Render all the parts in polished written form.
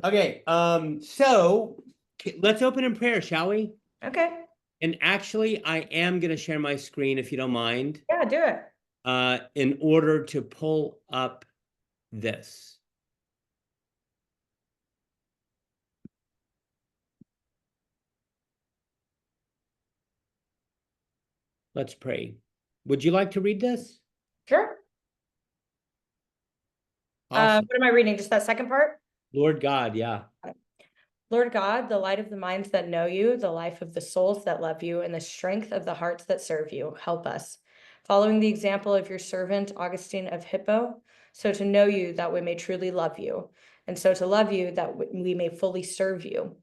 Okay, so let's open in prayer, shall we? Okay. And actually, I am going to share my screen if you don't mind, Yeah, do it. in order to pull up this. Let's pray. Would you like to read this? Sure. Awesome. What am I reading? Just that second part? Lord God, yeah. Lord God, the light of the minds that know you, the life of the souls that love you, and the strength of the hearts that serve you, help us. Following the example of your servant, Augustine of Hippo, so to know you that we may truly love you, and so to love you that we may fully serve you,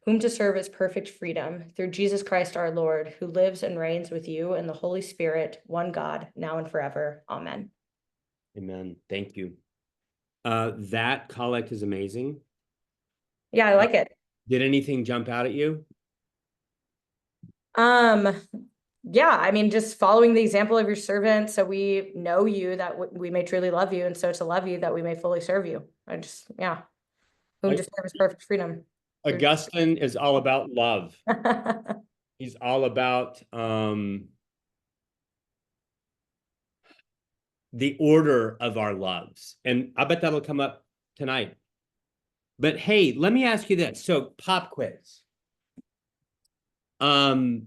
whom to serve is perfect freedom, through Jesus Christ our Lord, who lives and reigns with you and the Holy Spirit, one God, now and forever. Amen. Amen. Thank you. That collect is amazing. Yeah, I like it. Did anything jump out at you? Um, yeah, I mean, just following the example of your servant, so we know you that we may truly love you, and so to love you that we may fully serve you. Yeah, whom to serve is perfect freedom. Augustine is all about love. He's all about the order of our loves. And I bet that'll come up tonight. But hey, let me ask you this. So pop quiz. So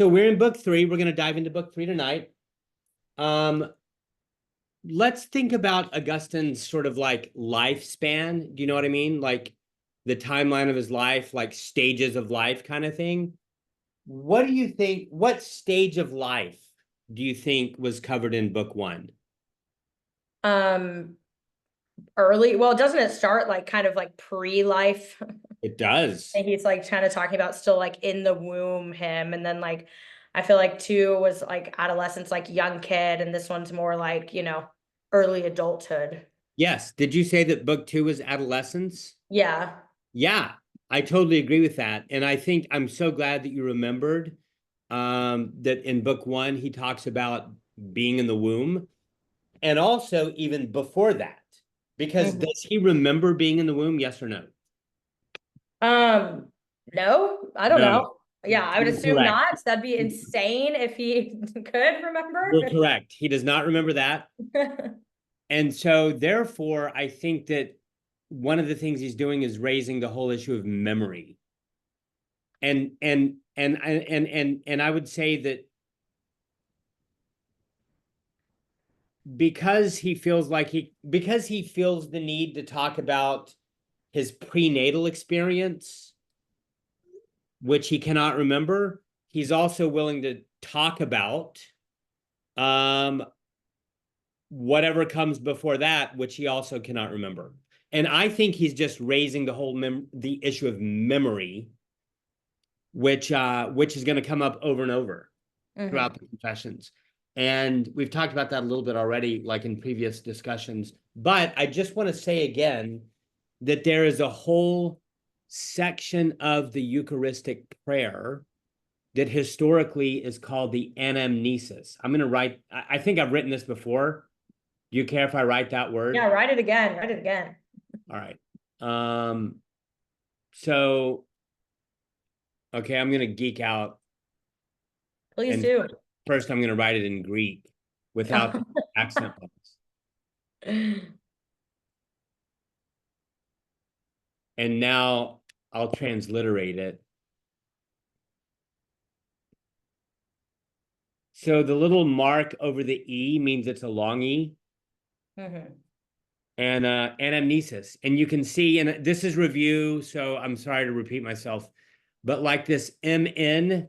we're in book 3. We're going to dive into book 3 tonight. Let's think about Augustine's sort of like lifespan. Do you know what I mean? Like the timeline of his life, like stages of life kind of thing. What do you think? What stage of life do you think was covered in book 1? Um, Early, well, doesn't it start like kind of like pre-life? It does. And he's like kind of talking about still like in the womb him, and then like I feel like 2 was like adolescence, like young kid, and this one's more like, early adulthood. Yes. Did you say that book 2 was adolescence? Yeah. Yeah, I totally agree with that. And I think I'm so glad that you remembered that in book 1, he talks about being in the womb. And also even before that, because Mhm. does he remember being in the womb? Yes or no? Um, no, I don't No, know. Yeah, I would you're assume correct. not. That'd be insane if he could remember. You're correct. He does not remember that. And so therefore, I think that one of the things he's doing is raising the whole issue of memory. And I would say that because he feels the need to talk about his prenatal experience, which he cannot remember, he's also willing to talk about whatever comes before that, which he also cannot remember. And I think he's just raising the issue of memory, which is going to come up over and over throughout the confessions. And we've talked about that a little bit already, like in previous discussions. But I just want to say again that there is a whole section of the Eucharistic prayer that historically is called the anamnesis. I'm going to write, I think I've written this before. Do you care if I write that word? Yeah, write it again. Write it again. All right. So, okay, I'm going to geek out. Please And do. first, I'm going to write it in Greek without the accent marks. And now I'll transliterate it. So the little mark over the E means it's a long E. And anamnesis. And you can see, and this is review, so I'm sorry to repeat myself, but like this MN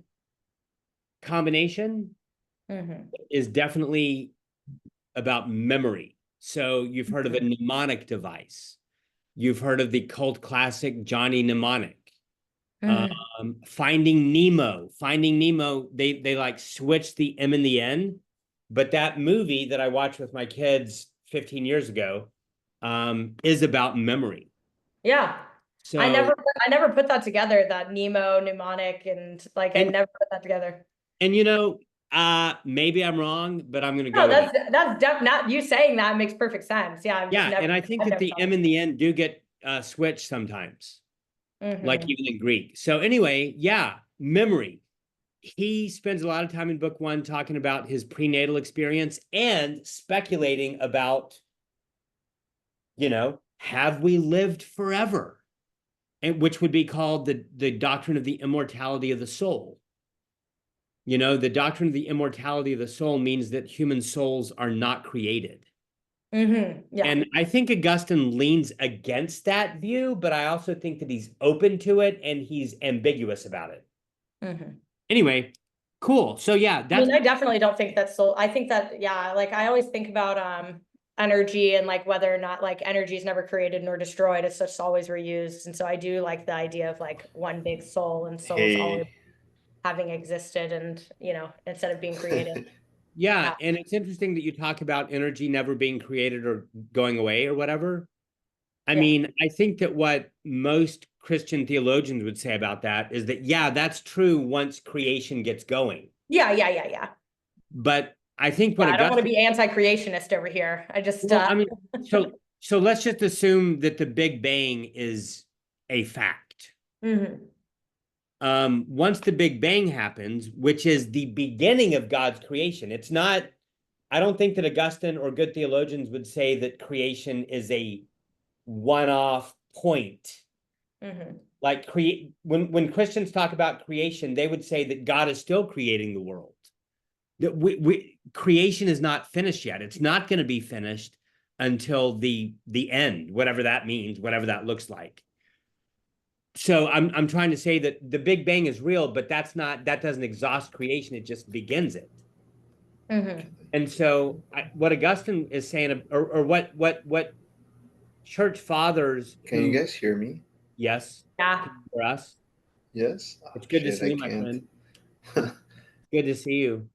combination is definitely about memory. So you've heard of a mnemonic device. You've heard of the cult classic Johnny Mnemonic. Finding Nemo. Finding Nemo, they like switched the M and the N. But that movie that I watched with my kids 15 years ago is about memory. Yeah. So I never put that together, that Nemo, mnemonic, and like I and never put that together. and maybe I'm wrong, but I'm gonna No, go with it. that's not you saying that makes perfect sense. Yeah, I've just Yeah, never and I think I've that never the thought M of and the N do get switch sometimes, like Mhm. even in Greek. So anyway, yeah, memory. He spends a lot of time in book one talking about his prenatal experience and speculating about, have we lived forever? And which would be called the doctrine of the immortality of the soul. The doctrine of the immortality of the soul means that human souls are not created. Yeah. And I think Augustine leans against that view, but I also think that he's open to it and he's ambiguous about it. Mhm. Anyway, cool. So yeah, I mean, that's I definitely don't think that's so. I think that, yeah, like I always think about energy and like whether or not like energy is never created nor destroyed. It's just always reused. And so I do like the idea of like one big soul and souls always Hey, having existed and, instead of being created. yeah, Yeah. and it's interesting that you talk about energy never being created or going away or whatever. I Yeah. mean, I think that what most Christian theologians would say about that is that, yeah, that's true once creation gets going. Yeah. Yeah. Yeah. Yeah. But I think Yeah. what I don't want to Augustine, be anti-creationist over here. I just, well, I mean, so let's just assume that the Big Bang is a fact. Mhm. Once the Big Bang happens, which is the beginning of God's creation, it's not, I don't think that Augustine or good theologians would say that creation is a one-off point. Mhm. Like when Christians talk about creation, they would say that God is still creating the world. That creation is not finished yet. It's not going to be finished until the end, whatever that means, whatever that looks like. So I'm trying to say that the Big Bang is real, but that doesn't exhaust creation. It just begins it. Mhm. And so what Augustine is saying, or what church fathers can you who, guys hear me? yes, Yeah. for us, Yes? Oh, it's good to shit, see I you, my can't. friend. Good to see you.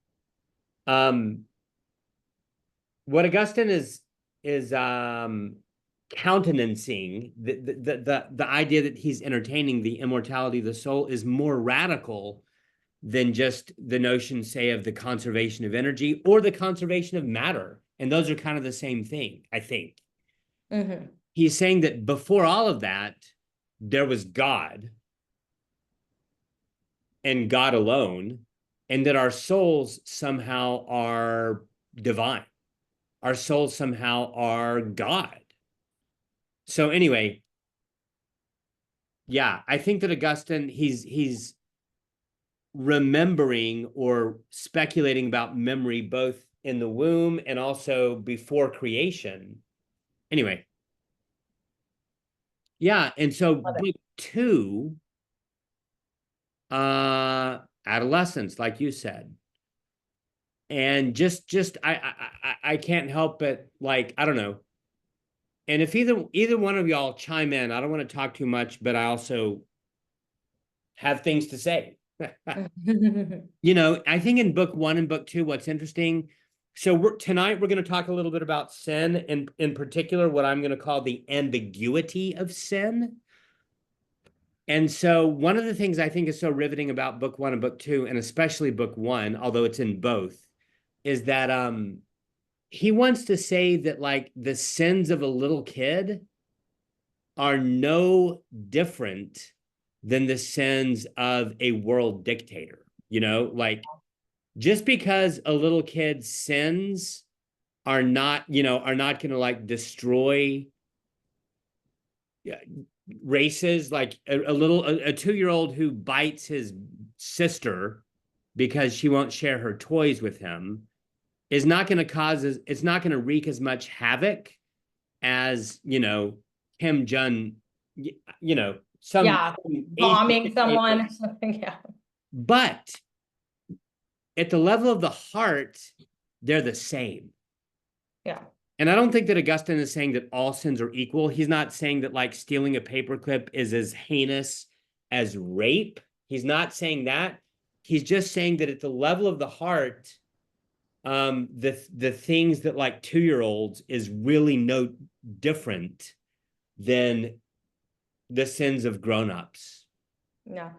Um, what Augustine is countenancing the idea that he's entertaining the immortality of the soul is more radical than just the notion, say, of the conservation of energy or the conservation of matter. And those are kind of the same thing, I think. Mhm. He's saying that before all of that, there was God and God alone, and that our souls somehow are divine. Our souls somehow are God. So anyway, yeah, I think that Augustine, he's remembering or speculating about memory both in the womb and also before creation. Anyway, yeah, and so Love it. book two, adolescence, like you said. And just I can't help but, like, I don't know. And if either one of y'all chime in, I don't want to talk too much, but I also have things to say. I think in book one and book two, what's interesting. So tonight we're going to talk a little bit about sin, and in particular, what I'm going to call the ambiguity of sin. And so one of the things I think is so riveting about book one and book two, and especially book one, although it's in both, is that he wants to say that, like, the sins of a little kid are no different than the sins of a world dictator. Like, just because a little kid sins are not going to, like, destroy races. Like a 2-year-old who bites his sister because she won't share her toys with him is not going to it's not going to wreak as much havoc as, Kim Jong, some Yeah. Asian Bombing someone dictator. or something. Yeah. But at the level of the heart, they're the same. Yeah. And I don't think that Augustine is saying that all sins are equal. He's not saying that, like, stealing a paperclip is as heinous as rape. He's not saying that. He's just saying that at the level of the heart, the things that, like, 2-year-olds is really no different than the sins of grown-ups. Yeah.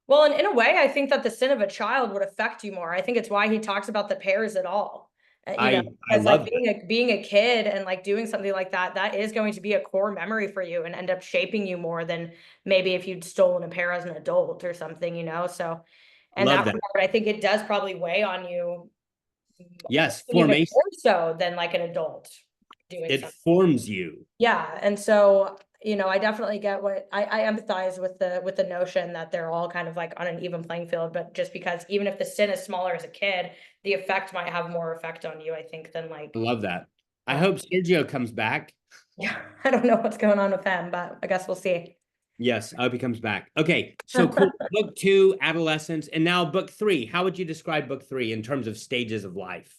Well, and in a way, I think that the sin of a child would affect you more. I think it's why he talks about the pairs at all. You know, I because like love that. being a kid and like doing something like that, that is going to be a core memory for you and end up shaping you more than maybe if you'd stolen a pair as an adult or something, you know? So, and Love that that. regard, I think it does probably weigh on you Yes, even formation. more so than like an adult doing It something. forms you. Yeah, and so, you know, I definitely get what I empathize with the notion that they're all kind of like on an even playing field, but just because even if the sin is smaller as a kid, the effect might have more effect on you, I think, than I like love that. I um hope Sergio comes back. yeah, I don't know what's going on with them, but I guess we'll see. Yes, I hope he comes back. Okay, so cool. Book two, adolescence, and now book three. How would you describe book three in terms of stages of life?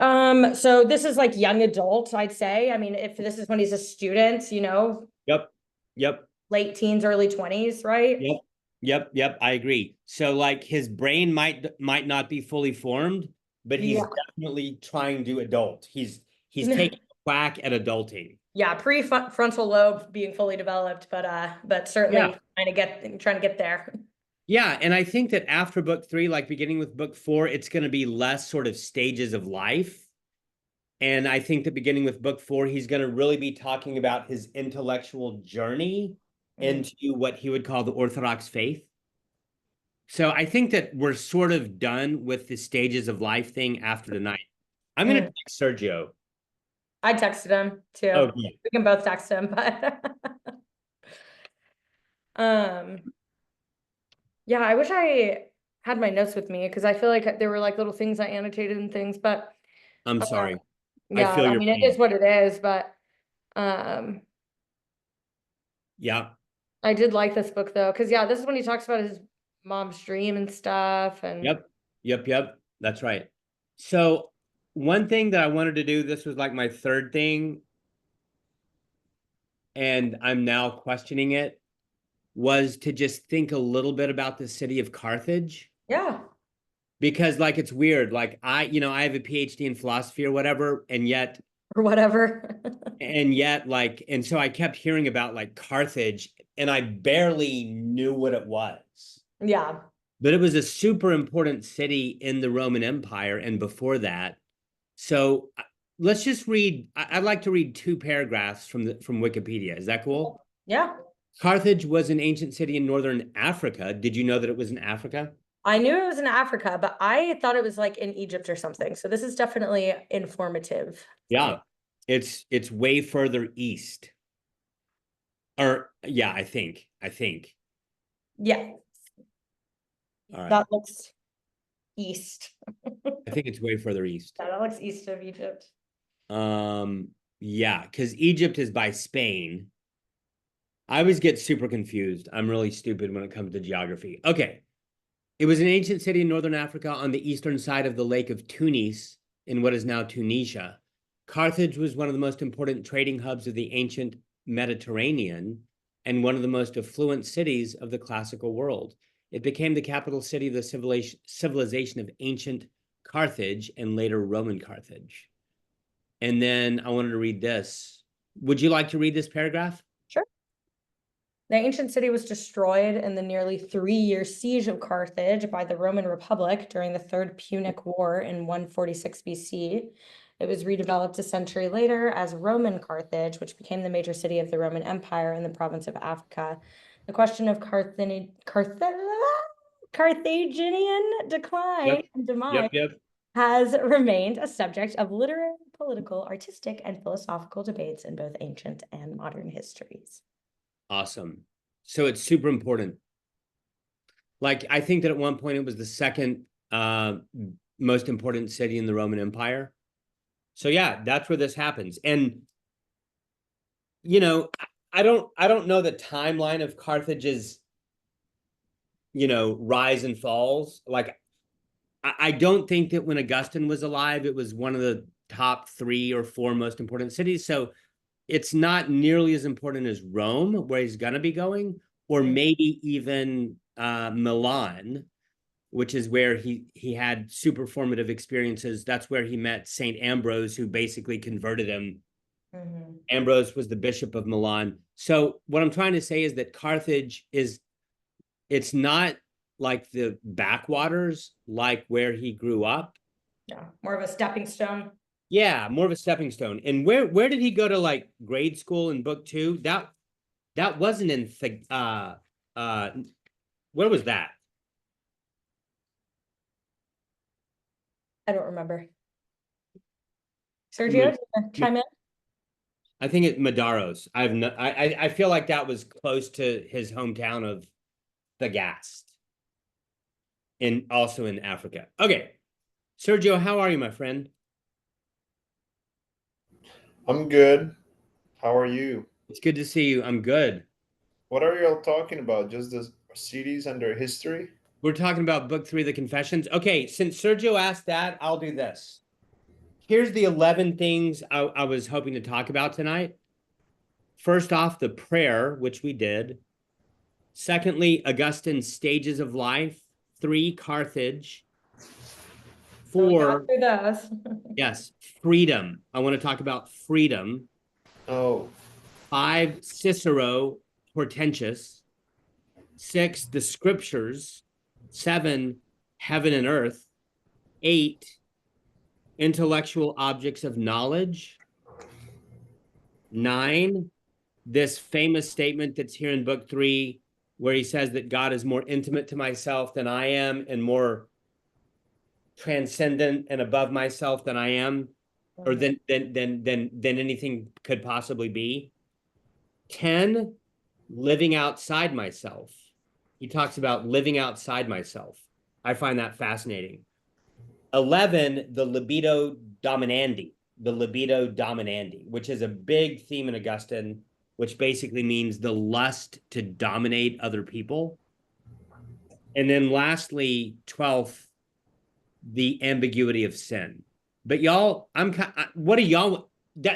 So this is like young adult, I'd say. I mean, if this is when he's a student, you know, Yep, yep, late teens, early 20s, right? yep, yep. I agree. So like his brain might not be fully formed, but he's Yeah. definitely trying to adult. He's taking a whack at adulting. Yeah, prefrontal lobe being fully developed, but Yeah. certainly trying to get there. Yeah, and I think that after book three, like beginning with book four, it's going to be less sort of stages of life. And I think that beginning with book four, he's going to really be talking about his intellectual journey Mm. into what he would call the Orthodox faith. So I think that we're sort of done with the stages of life thing after tonight. I'm going to Mm. text Sergio. I texted him too. Oh, yeah. We can both text him, but um yeah, I wish I had my notes with me because I feel like there were like little things I annotated and things, but I'm uh, sorry. I yeah, feel I your mean it is pain. what it is, but um Yeah. I did like this book though, because yeah, this is when he talks about his mom's dream and stuff and Yep. Yep. That's right. So one thing that I wanted to do, this was like my third thing, and I'm now questioning it, was to just think a little bit about the city of Carthage. yeah, Because like it's weird. Like I have a PhD in philosophy or whatever, or whatever. and so I kept hearing about like Carthage, and I barely knew what it was. Yeah, But it was a super important city in the Roman Empire and before that. So let's just read. I'd like to read two paragraphs from Wikipedia. Is that cool? yeah. Carthage was an ancient city in northern Africa. Did you know that it was in Africa? I knew it was in Africa, but I thought it was like in Egypt or something. So this is definitely informative for me. Yeah. It's way further east. Or yeah, I think. Yeah, All right. that looks east. I think it's way further east. Yeah, that looks east of Egypt. Um, yeah, because Egypt is by Spain. I always get super confused. I'm really stupid when it comes to geography. Okay. It was an ancient city in northern Africa on the eastern side of the Lake of Tunis in what is now Tunisia. Carthage was one of the most important trading hubs of the ancient Mediterranean and one of the most affluent cities of the classical world. It became the capital city of the civilization of ancient Carthage and later Roman Carthage. And then I wanted to read this. Would you like to read this paragraph? Sure. The ancient city was destroyed in the nearly 3-year siege of Carthage by the Roman Republic during the Third Punic War in 146 BC. It was redeveloped a century later as Roman Carthage, which became the major city of the Roman Empire in the province of Africa. The question of Carthaginian decline Yep. and demise Yep. has remained a subject of literary, political, artistic, and philosophical debates in both ancient and modern histories. Awesome. So it's super important. Like I think that at one point it was the second most important city in the Roman Empire. So yeah, that's where this happens. And you know, I don't know the timeline of Carthage's, rise and falls. Like I don't think that when Augustine was alive, it was one of the top 3 or 4 most important cities. So it's not nearly as important as Rome, where he's gonna be going, or maybe even Milan, which is where he had super formative experiences. That's where he met Saint Ambrose, who basically converted him. Mhm. Ambrose was the bishop of Milan. So what I'm trying to say is that Carthage it's not like the backwaters, like where he grew up. Yeah, more of a stepping stone. Yeah, more of a stepping stone. And where did he go to like grade school in book two? That wasn't in uh where was that? I don't remember. Sergio, Ma- do you wanna chime in? I think it Madaros. I feel like that was close to his hometown of the Gast, and also in Africa. Okay. Sergio, how are you, my friend? I'm good. How are you? It's good to see you. I'm good. What are y'all talking about? Just the cities and their history? We're talking about book three, the Confessions. Okay, since Sergio asked that, I'll do this. Here's the 11 things I was hoping to talk about tonight. First off, the prayer, which we did. Secondly, Augustine's stages of life. 3, Carthage. So we got 4, through those. yes, freedom. I want to talk about freedom. Oh, 5, Cicero, Hortensius. 6, the scriptures. 7, heaven and earth. 8, intellectual objects of knowledge. 9, this famous statement that's here in book 3, where he says that God is more intimate to myself than I am and more transcendent and above myself than I am, or than anything could possibly be. 10, living outside myself. He talks about living outside myself. I find that fascinating. 11, the libido dominandi, which is a big theme in Augustine, which basically means the lust to dominate other people. And then lastly, 12th, the ambiguity of sin. But y'all, what are y'all,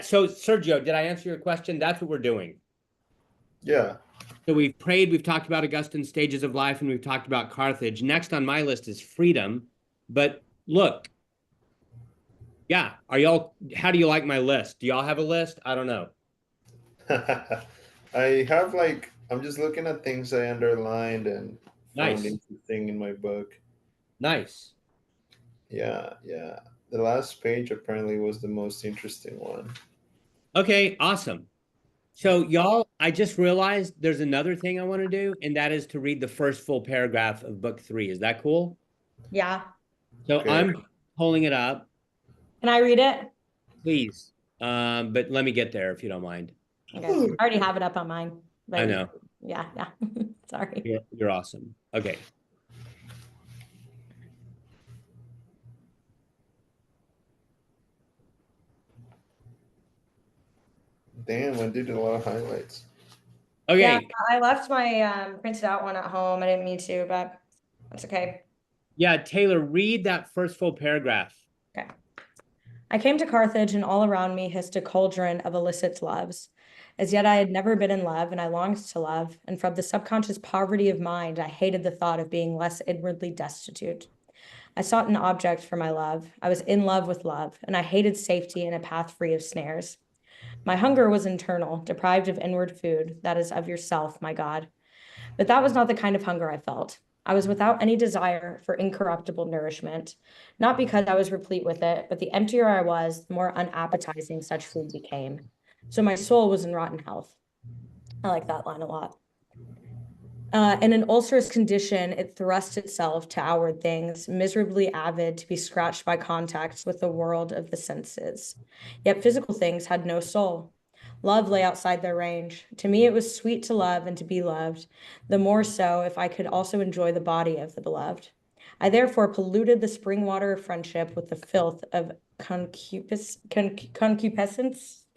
so Sergio, did I answer your question? That's what we're doing. yeah. So we've prayed, we've talked about Augustine's stages of life, and we've talked about Carthage. Next on my list is freedom. But look, yeah, how do you like my list? Do y'all have a list? I don't know. I have like, I'm just looking at things I underlined and found Nice. interesting in my book. Nice. Yeah, yeah. The last page apparently was the most interesting one. Okay, awesome. So y'all, I just realized there's another thing I want to do, and that is to read the first full paragraph of book 3. Is that cool? Yeah. So Okay. I'm pulling it up, Can I read it? please. But let me get there if you don't mind. Okay. I already have it up on mine. I But know. yeah, yeah. Sorry. You're awesome. Okay. Damn, I did a lot of highlights. Yeah, Okay. I left my printed out one at home. I didn't mean to, but that's okay. Yeah, Taylor, read that first full paragraph. Okay. I came to Carthage, and all around me hissed a cauldron of illicit loves. As yet I had never been in love, and I longed to love, and from the subconscious poverty of mind, I hated the thought of being less inwardly destitute. I sought an object for my love. I was in love with love, and I hated safety in a path free of snares. My hunger was internal, deprived of inward food, that is, of yourself, my God. But that was not the kind of hunger I felt. I was without any desire for incorruptible nourishment, not because I was replete with it, but the emptier I was, the more unappetizing such food became. So my soul was in rotten health. I like that line a lot. In an ulcerous condition, it thrust itself to outward things, miserably avid to be scratched by contacts with the world of the senses. Yet physical things had no soul. Love lay outside their range. To me, it was sweet to love and to be loved, the more so if I could also enjoy the body of the beloved. I therefore polluted the spring water of friendship with the filth of concupiscence,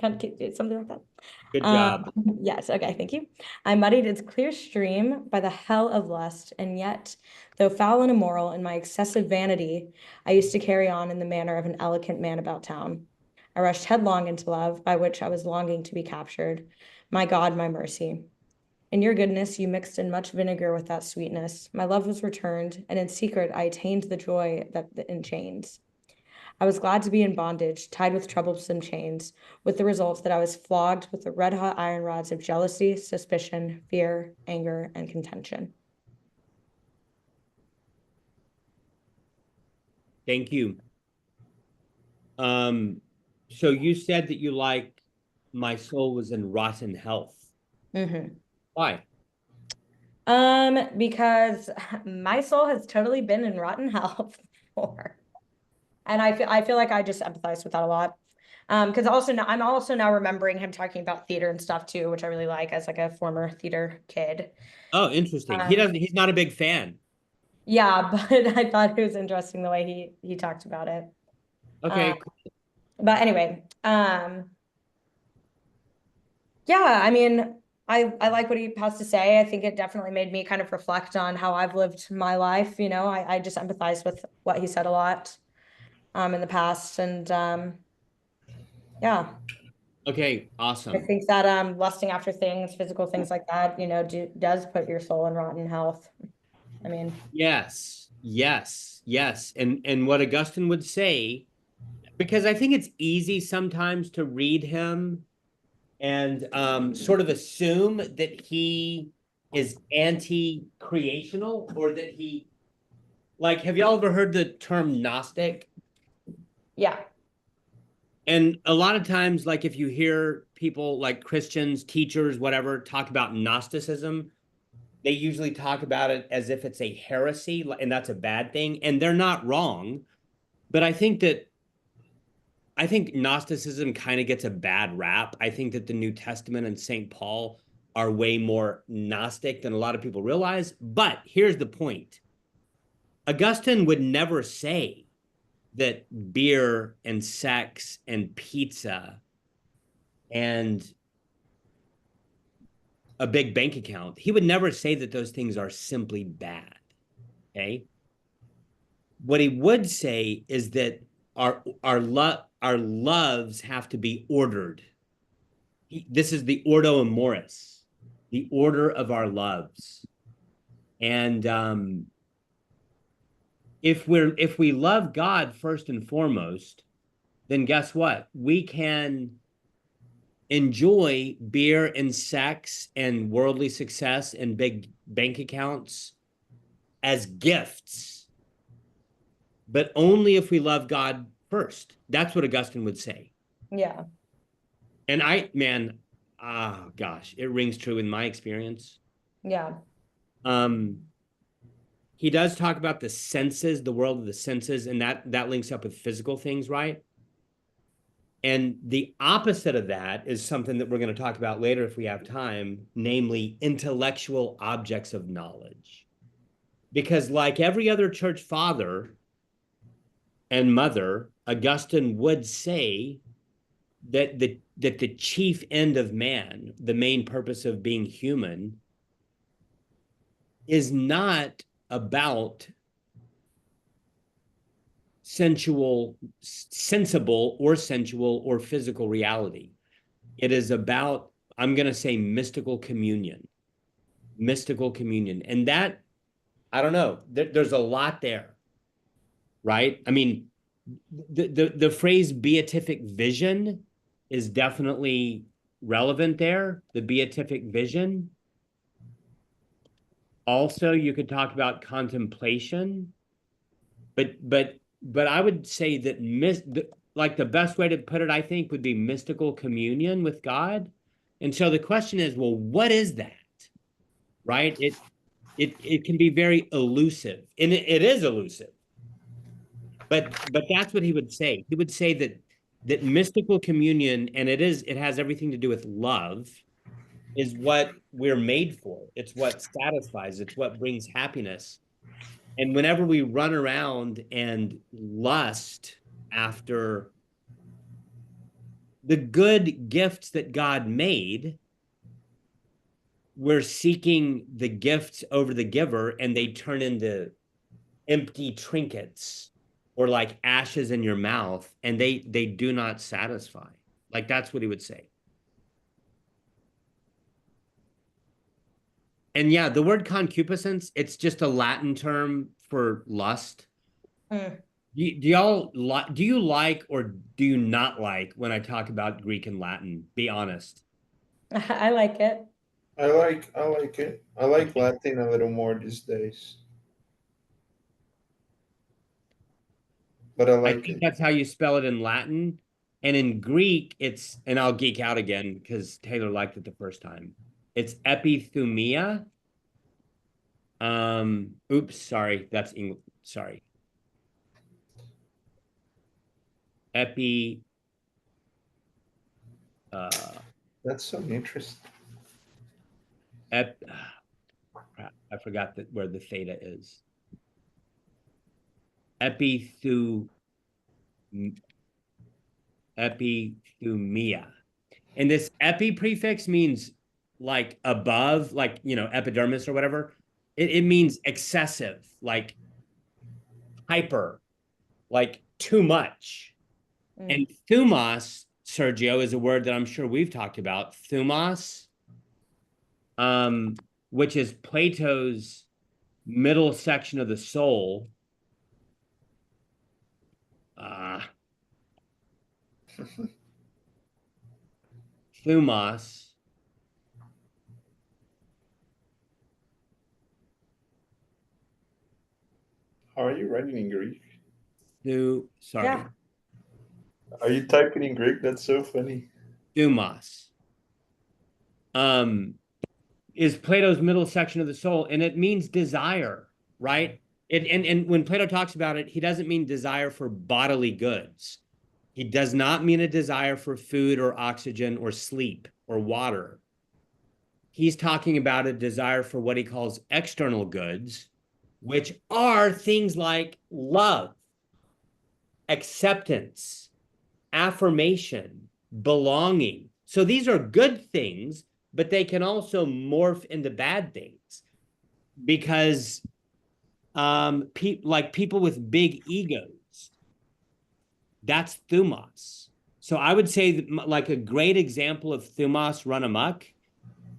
something like that. Good job. Yes, okay, thank you. I muddied its clear stream by the hell of lust, and yet, though foul and immoral in my excessive vanity, I used to carry on in the manner of an elegant man about town. I rushed headlong into love, by which I was longing to be captured. My God, my mercy. In your goodness, you mixed in much vinegar with that sweetness. My love was returned, and in secret I attained the joy that enchains. I was glad to be in bondage, tied with troublesome chains, with the result that I was flogged with the red-hot iron rods of jealousy, suspicion, fear, anger, and contention. Thank you. So you said that you like my soul was in rotten health. Mhm. Why? Because my soul has totally been in rotten health before. And I feel like I just empathize with that a lot. Because also now I'm also now remembering him talking about theater and stuff too, which I really like as like a former theater kid. Oh, interesting. Um, He's not a big fan. yeah, but I thought it was interesting the way he talked about it. Um, Okay. but anyway, yeah, I mean, I like what he has to say. I think it definitely made me kind of reflect on how I've lived my life. You know, I just empathize with what he said a lot in the past. And yeah, Okay, I awesome. think that lusting after things, physical things like that, you know, does put your soul in rotten health. I mean, Yes, yes, yes. And what Augustine would say, because I think it's easy sometimes to read him and sort of assume that he is anti-creational or that he like, have y'all ever heard the term Gnostic? yeah, And a lot of times, like if you hear people like Christians, teachers, whatever, talk about Gnosticism, they usually talk about it as if it's a heresy, and that's a bad thing. And they're not wrong. But I think Gnosticism kind of gets a bad rap. I think that the New Testament and St. Paul are way more Gnostic than a lot of people realize. But here's the point. Augustine would never say that beer and sex and pizza and a big bank account, he would never say that those things are simply bad. Okay. What he would say is that our loves have to be ordered. This is the ordo amoris, the order of our loves. And if we love God first and foremost, then guess what? We can enjoy beer and sex and worldly success and big bank accounts as gifts, but only if we love God first. That's what Augustine would say. yeah, And man, oh gosh, it rings true in my experience. yeah, Um, he does talk about the senses, the world of the senses, and that links up with physical things, right? And the opposite of that is something that we're going to talk about later if we have time, namely intellectual objects of knowledge. Because like every other church father and mother, Augustine would say that the chief end of man, the main purpose of being human, is not about sensible or sensual or physical reality. It is about, I'm going to say, mystical communion. And that, I don't know, there's a lot there, right? I mean, the phrase beatific vision is definitely relevant there, the beatific vision. Also, you could talk about contemplation, but I would say that like the best way to put it, I think, would be mystical communion with God. And so the question is, well, what is that? Right? It can be very elusive, and it is elusive. But that's what he would say. He would say that mystical communion, and it has everything to do with love, is what we're made for. It's what satisfies, it's what brings happiness. And whenever we run around and lust after the good gifts that God made, we're seeking the gifts over the giver, and they turn into empty trinkets or like ashes in your mouth, and they do not satisfy. Like that's what he would say. And yeah, the word concupiscence, it's just a Latin term for lust. mm. Do you like or do you not like when I talk about Greek and Latin? Be honest. I like it. I like it. I like Okay. Latin a little more these days. but I I like think it. that's how you spell it in Latin. And in Greek, it's, and I'll geek out again because Taylor liked it the first time. It's epithumia. Oops, sorry, that's English. Sorry. Epi, uh, That's so interesting. ep, crap, I forgot that where the theta is. Epithu, epithumia. And this epi prefix means like above, like, epidermis or whatever. It means excessive, like hyper, like too much. Mm. And thumos, Sergio, is a word that I'm sure we've talked about. Thumos, which is Plato's middle section of the soul. Uh, thumos. How are you writing in Greek? Sorry. Yeah. Are you typing in Greek? That's so funny. Thumos. Um, is Plato's middle section of the soul, and it means desire, right? And when Plato talks about it, he doesn't mean desire for bodily goods. He does not mean a desire for food or oxygen or sleep or water. He's talking about a desire for what he calls external goods, which are things like love, acceptance, affirmation, belonging. So these are good things, but they can also morph into bad things because like people with big egos, that's thumos. So I would say that, like, a great example of thumos run amok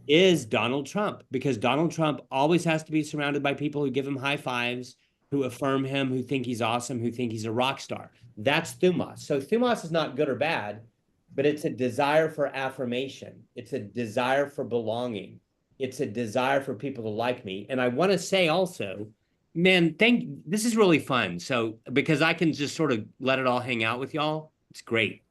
is Donald Trump, because Donald Trump always has to be surrounded by people who give him high fives, who affirm him, who think he's awesome, who think he's a rock star. That's thumos. So thumos is not good or bad, but it's a desire for affirmation. It's a desire for belonging. It's a desire for people to like me. And I want to say also, man, this is really fun. So because I can just sort of let it all hang out with y'all, it's great.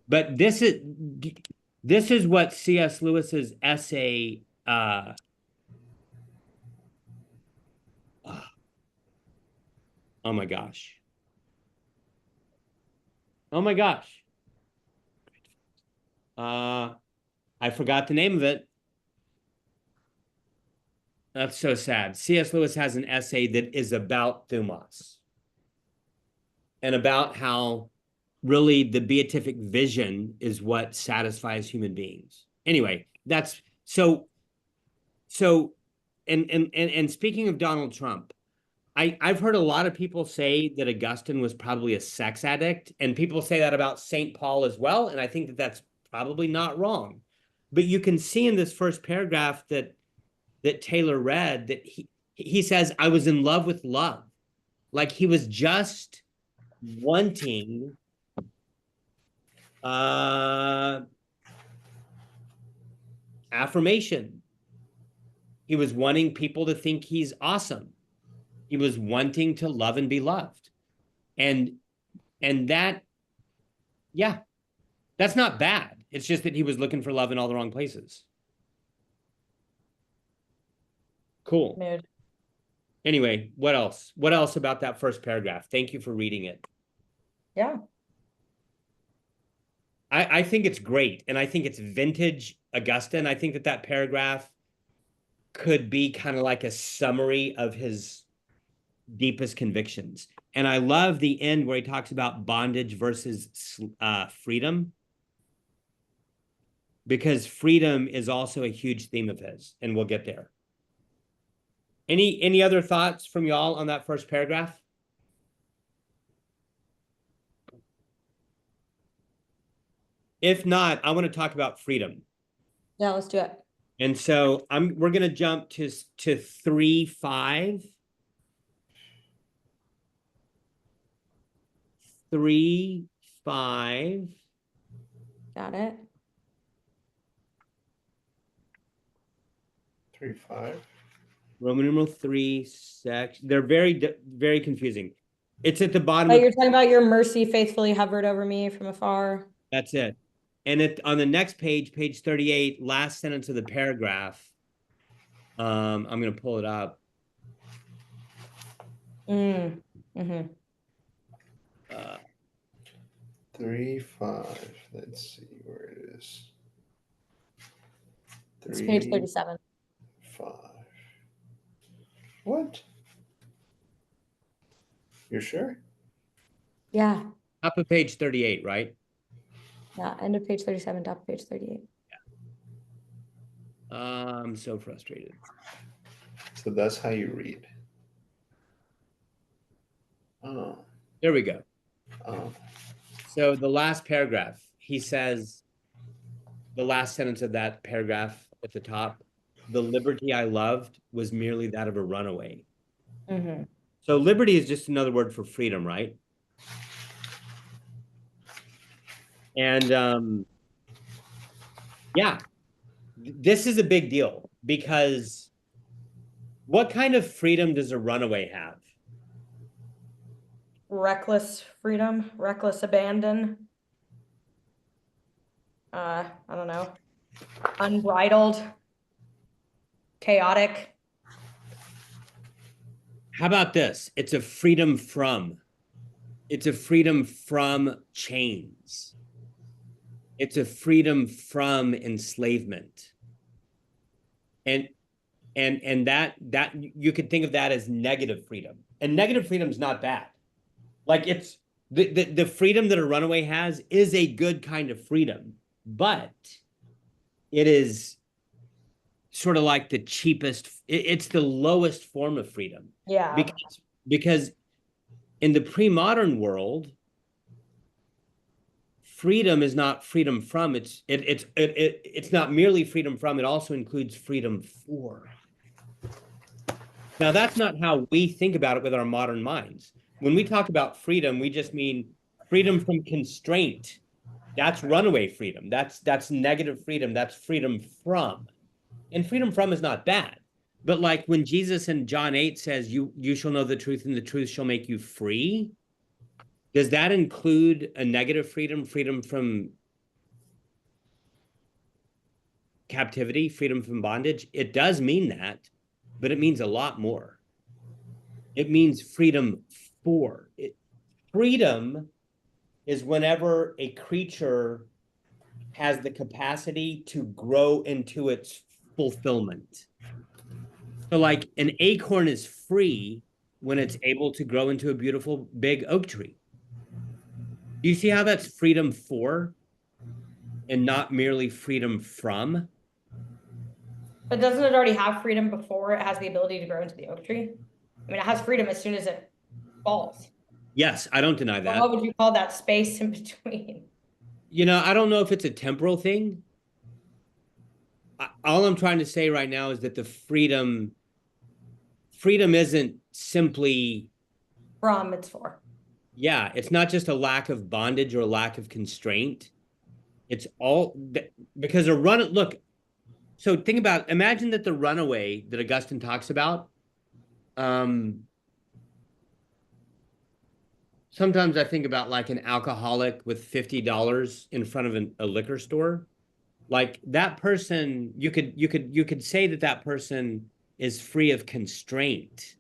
But this is what C.S. Lewis's essay, oh my gosh. Oh my gosh. I forgot the name of it. That's so sad. C.S. Lewis has an essay that is about thumos and about how really the beatific vision is what satisfies human beings. Anyway, that's so and speaking of Donald Trump, I've heard a lot of people say that Augustine was probably a sex addict, and people say that about St. Paul as well, and I think that that's probably not wrong. But you can see in this first paragraph that Taylor read that he says, I was in love with love. Like he was just wanting affirmation. He was wanting people to think he's awesome. He was wanting to love and be loved. And that, yeah, that's not bad. It's just that he was looking for love in all the wrong places. Cool. Mood. Anyway, what else? What else about that first paragraph? Thank you for reading it. Yeah. I think it's great. And I think it's vintage Augustine. I think that paragraph could be kind of like a summary of his deepest convictions. And I love the end where he talks about bondage versus freedom, because freedom is also a huge theme of his, and we'll get there. Any other thoughts from y'all on that first paragraph? If not, I want to talk about freedom. Yeah, let's do it. And so we're going to jump to 3:5. 3:5. Got it. 3:5. Roman numeral 3 section. They're very confusing. It's at the bottom But of, you're talking about your mercy faithfully hovered over me from afar. that's it. And on the next page, page 38, last sentence of the paragraph, I'm going to pull it up. Mm. Mm-hmm. 3-5. Let's see where it is. It's page 3-5. 37. What? You're sure? Yeah. Top of page 38, right? Yeah. End of page 37, top of page 38. I'm so frustrated. So that's how you read. Oh. There we go. Oh. So the last paragraph, he says, the last sentence of that paragraph at the top, the liberty I loved was merely that of a runaway. Mm-hmm. So liberty is just another word for freedom, right? And yeah, this is a big deal because what kind of freedom does a runaway have? Reckless freedom, reckless abandon. I don't know. Unbridled, chaotic. How about this? It's a freedom from. It's a freedom from chains. It's a freedom from enslavement. And that you could think of that as negative freedom. And negative freedom is not bad. Like it's the freedom that a runaway has is a good kind of freedom, but it is sort of like the cheapest, it's the lowest form of freedom. Yeah. Because in the pre-modern world, freedom is not freedom from, it's not merely freedom from, it also includes freedom for. Now, that's not how we think about it with our modern minds. When we talk about freedom, we just mean freedom from constraint. That's runaway freedom. That's negative freedom. That's freedom from. And freedom from is not bad. But like when Jesus in John 8 says, you shall know the truth and the truth shall make you free, does that include a negative freedom, freedom from captivity, freedom from bondage? It does mean that, but it means a lot more. It means freedom for. Freedom is whenever a creature has the capacity to grow into its fulfillment. So like an acorn is free when it's able to grow into a beautiful big oak tree. Do you see how that's freedom for and not merely freedom from? But doesn't it already have freedom before it has the ability to grow into the oak tree? I mean, it has freedom as soon as it falls. Yes, I don't deny So that. what would you call that space in between? You know, I don't know if it's a temporal thing. All I'm trying to say right now is that the freedom isn't simply, From it's for. yeah, it's not just a lack of bondage or a lack of constraint. It's all because look, so think about, imagine that the runaway that Augustine talks about, sometimes I think about like an alcoholic with $50 in front of a liquor store. Like that person, you could say that that person is free of constraint.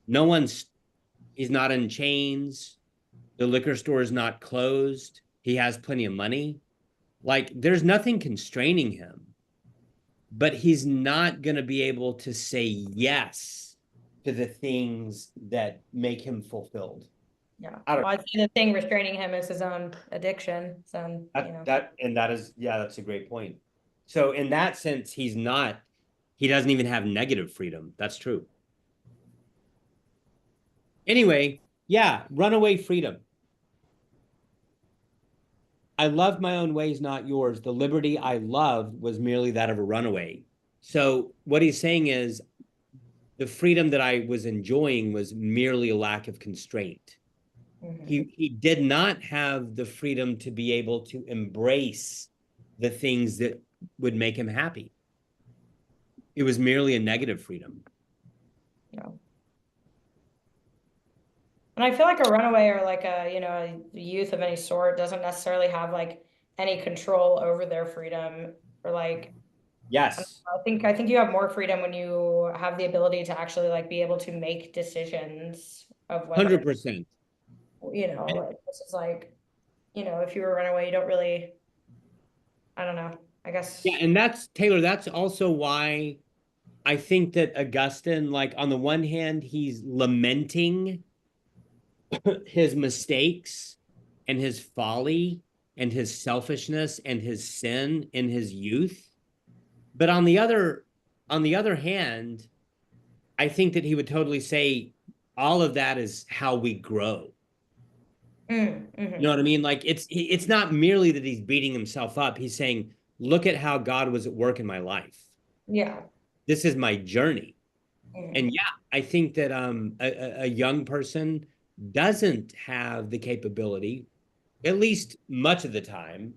He's not in chains. The liquor store is not closed. He has plenty of money. Like there's nothing constraining him, but he's not going to be able to say yes to the things that make him fulfilled. Yeah. I don't Well, I'd say the thing restraining him is his own addiction. So, that is, yeah, that's a great point. So in that sense, he doesn't even have negative freedom. That's true. Anyway, yeah, runaway freedom. I loved my own ways, not yours. The liberty I loved was merely that of a runaway. So what he's saying is the freedom that I was enjoying was merely a lack of constraint. He did not have the freedom to be able to embrace the things that would make him happy. It was merely a negative freedom. yeah. And I feel like a runaway or like a youth of any sort doesn't necessarily have like any control over their freedom or like Yes. I think you have more freedom when you have the ability to actually like be able to make decisions of whether, 100%. like this is like, if you were a runaway, you don't really, I don't know. I Yeah, guess. and that's Taylor, that's also why I think that Augustine, like on the one hand, he's lamenting his mistakes and his folly and his selfishness and his sin in his youth. But on the other hand, I think that he would totally say all of that is how we grow. You know Mm-hmm. what I mean? Like it's not merely that he's beating himself up. He's saying, look at how God was at work in my life. Yeah. This is my journey. Mm. And yeah, I think that a young person doesn't have the capability, at least much of the time,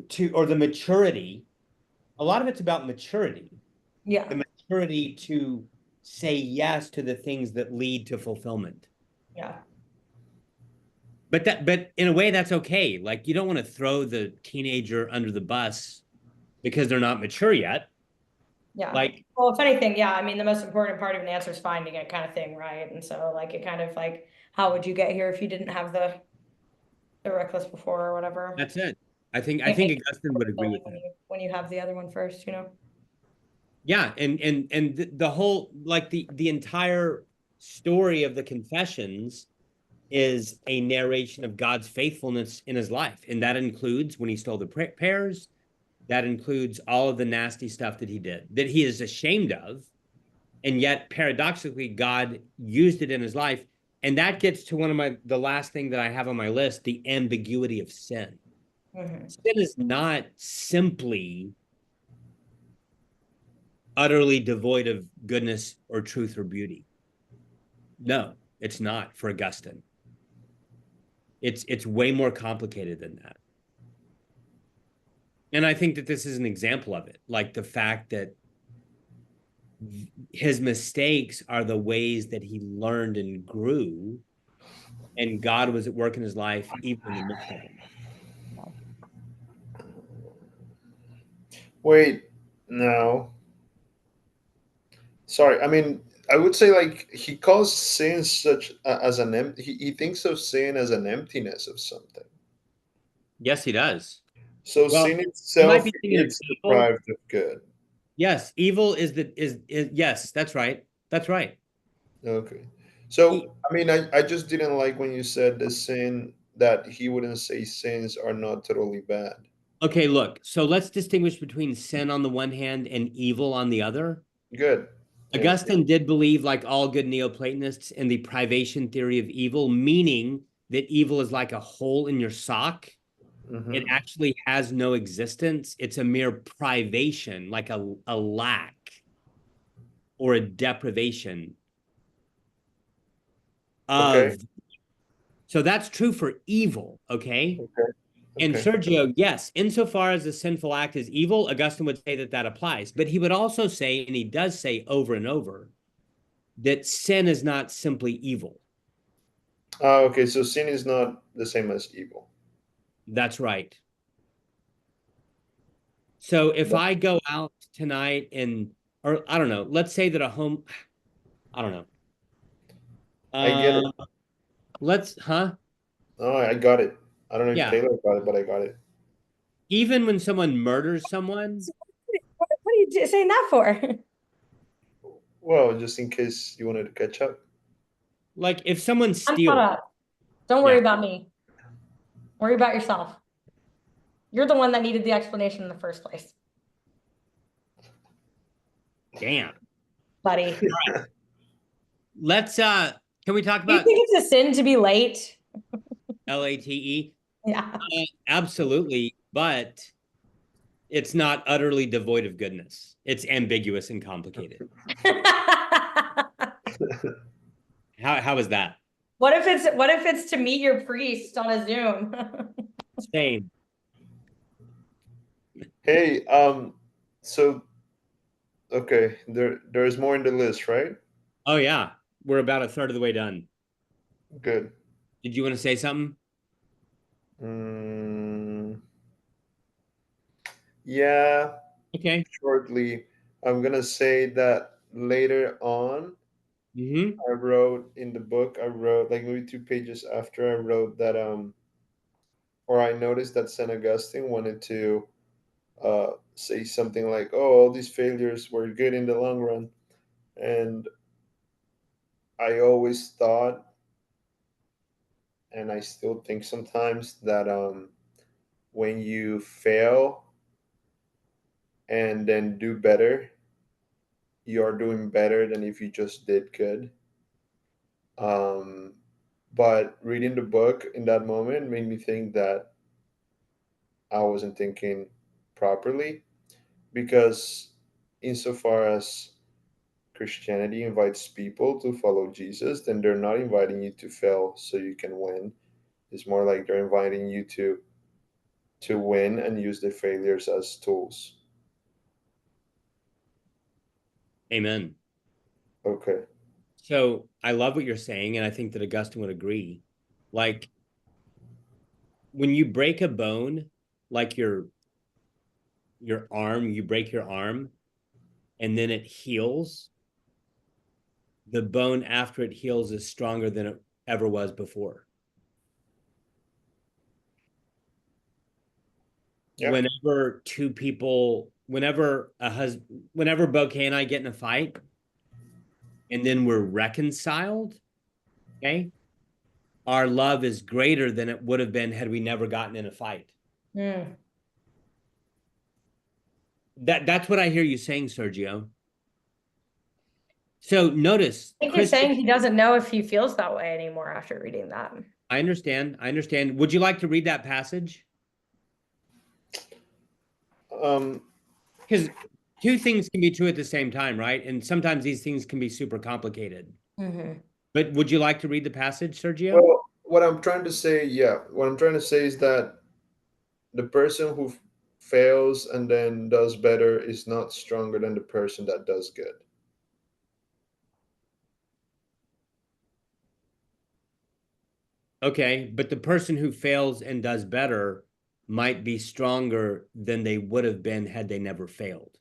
to or the maturity. A lot of it's about maturity, Yeah. the maturity to say yes to the things that lead to fulfillment. Yeah. But in a way that's okay. Like you don't want to throw the teenager under the bus because they're not mature yet. Yeah. Like Well, if anything, yeah, I mean, the most important part of an answer is finding it kind of thing, right? And so like it kind of like, how would you get here if you didn't have the reckless before or whatever? that's it. I Can't think make it Augustine would agree fulfilling with when that. you have the other one first. Yeah, and the whole like the entire story of the Confessions is a narration of God's faithfulness in his life, and that includes when he stole the pears. That includes all of the nasty stuff that he did, that he is ashamed of, and yet paradoxically, God used it in his life, and that gets to one of the last thing that I have on my list: the ambiguity of sin. Hmm. Sin is not simply utterly devoid of goodness or truth or beauty. No, it's not for Augustine. It's way more complicated than that. And I think that this is an example of it, like the fact that his mistakes are the ways that he learned and grew, and God was at work in his life even in the midst of them. Wait, no. Sorry. I mean, I would say like he calls sin such as an he thinks of sin as an emptiness of something. Yes, he does. So Well, sin you might itself be thinking of is evil. deprived of good. Yes, evil is yes, that's right. That's right. Okay. E- So I mean, I just didn't like when you said the sin that he wouldn't say sins are not totally bad. Okay, look. So let's distinguish between sin on the one hand and evil on the other. Good. Yeah. Augustine did believe, like all good Neoplatonists, in the privation theory of evil, meaning that evil is like a hole in your sock. It Hmm. actually has no existence. It's a mere privation, like a lack or a deprivation Okay. of. So that's true for evil, okay? Okay. And Okay. Sergio, yes, insofar as the sinful act is evil, Augustine would say that that applies. But he would also say, and he does say over and over, that sin is not simply evil. Okay. So sin is not the same as evil. That's right. So if I go out tonight or I don't know, let's say that I don't know. I get it. Uh, huh? Oh, I got it. I don't know if Yeah. Taylor got it, but I got it. Even when someone murders someone, So what are you saying that for? Well, just in case you wanted to catch up. like if someone I'm caught steals, up. Don't worry yeah, about me. Worry about yourself. You're the one that needed the explanation in the first place, damn. buddy. Let's can we talk Do you about think it's a sin to be late? LATE? Yeah. Absolutely, but it's not utterly devoid of goodness. It's ambiguous and complicated. How is that? What if it's to meet your priest on a Zoom? Same. Hey, so there's more in the list, right? Oh yeah, we're about a third of the way done. Good. Did you want to say something? Mm, yeah, Okay. shortly. I'm gonna say that later on, Mm-hmm. I wrote in the book, I wrote like maybe 2 pages after I wrote that, or I noticed that St. Augustine wanted to say something like, oh, all these failures were good in the long run. And I always thought, and I still think sometimes, that when you fail and then do better, you are doing better than if you just did good. Um, but reading the book in that moment made me think that I wasn't thinking properly, because insofar as Christianity invites people to follow Jesus, then they're not inviting you to fail so you can win. It's more like they're inviting you to win and use the failures as tools. Amen. Okay. So I love what you're saying, and I think that Augustine would agree. Like when you break a bone, like your arm, you break your arm, and then it heals. The bone after it heals is stronger than it ever was before. Yeah. Whenever two people, whenever Bouquet and I get in a fight, and then we're reconciled, okay, our love is greater than it would have been had we never gotten in a fight. Mm. That's what I hear you saying, Sergio. So notice, I think he's Christian, saying he doesn't know if he feels that way anymore after reading that. I understand. I understand. Would you like to read that passage? Um, Because two things can be true at the same time, right? And sometimes these things can be super complicated. Hmm. But would you like to read the passage, Sergio? well, what I'm trying to say, yeah, what I'm trying to say is that the person who fails and then does better is not stronger than the person that does good. Okay, but the person who fails and does better might be stronger than they would have been had they never failed.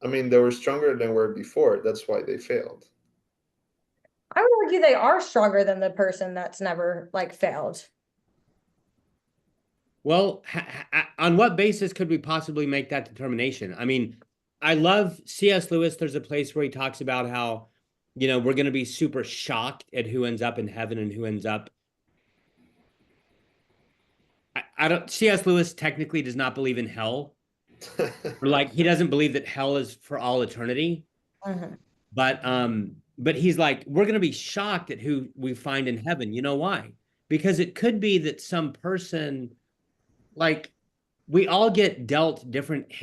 I mean, they were stronger than were before. That's why they failed. I would argue they are stronger than the person that's never like failed. Well, on what basis could we possibly make that determination? I mean, I love C.S. Lewis. There's a place where he talks about how, we're going to be super shocked at who ends up in heaven and who ends up. I don't, C.S. Lewis technically does not believe in hell, or like he doesn't believe that hell is for all eternity. Mhm. But he's like, we're gonna be shocked at who we find in heaven. You know why? Because it could be that some person, like, we all get dealt different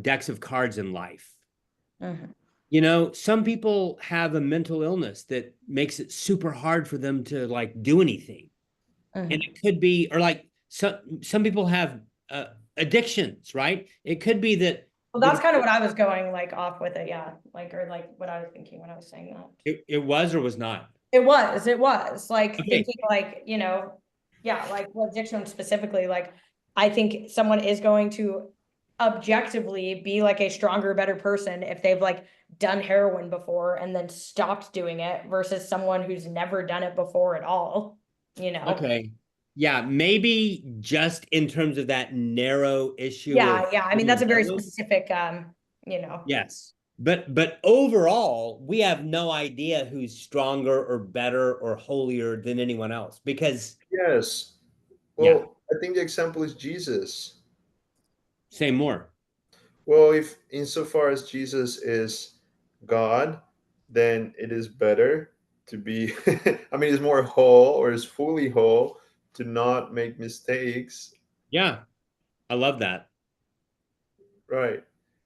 decks of cards in life. Mhm. Some people have a mental illness that makes it super hard for them to like do anything. And Mhm. it could be, or like some people have addictions, right? It could be that Well, that that's kind of what I was going like off with it, yeah. Like, or like what I was thinking when I was saying that. it was or was not. It was like Okay. thinking like, yeah, like what addiction specifically, like I think someone is going to objectively be like a stronger, better person if they've like done heroin before and then stopped doing it versus someone who's never done it before at all, you know? Okay. Yeah, maybe just in terms of that narrow issue of Yeah, yeah. I mean, that's a very overload. specific, you know. Yes. But overall, we have no idea who's stronger or better or holier than anyone else because Yes. yeah, Well, I think the example is Jesus. say more. Well, if insofar as Jesus is God, then it is better to be, I mean, it's more whole or is fully whole to not make mistakes, Yeah, I love that. right?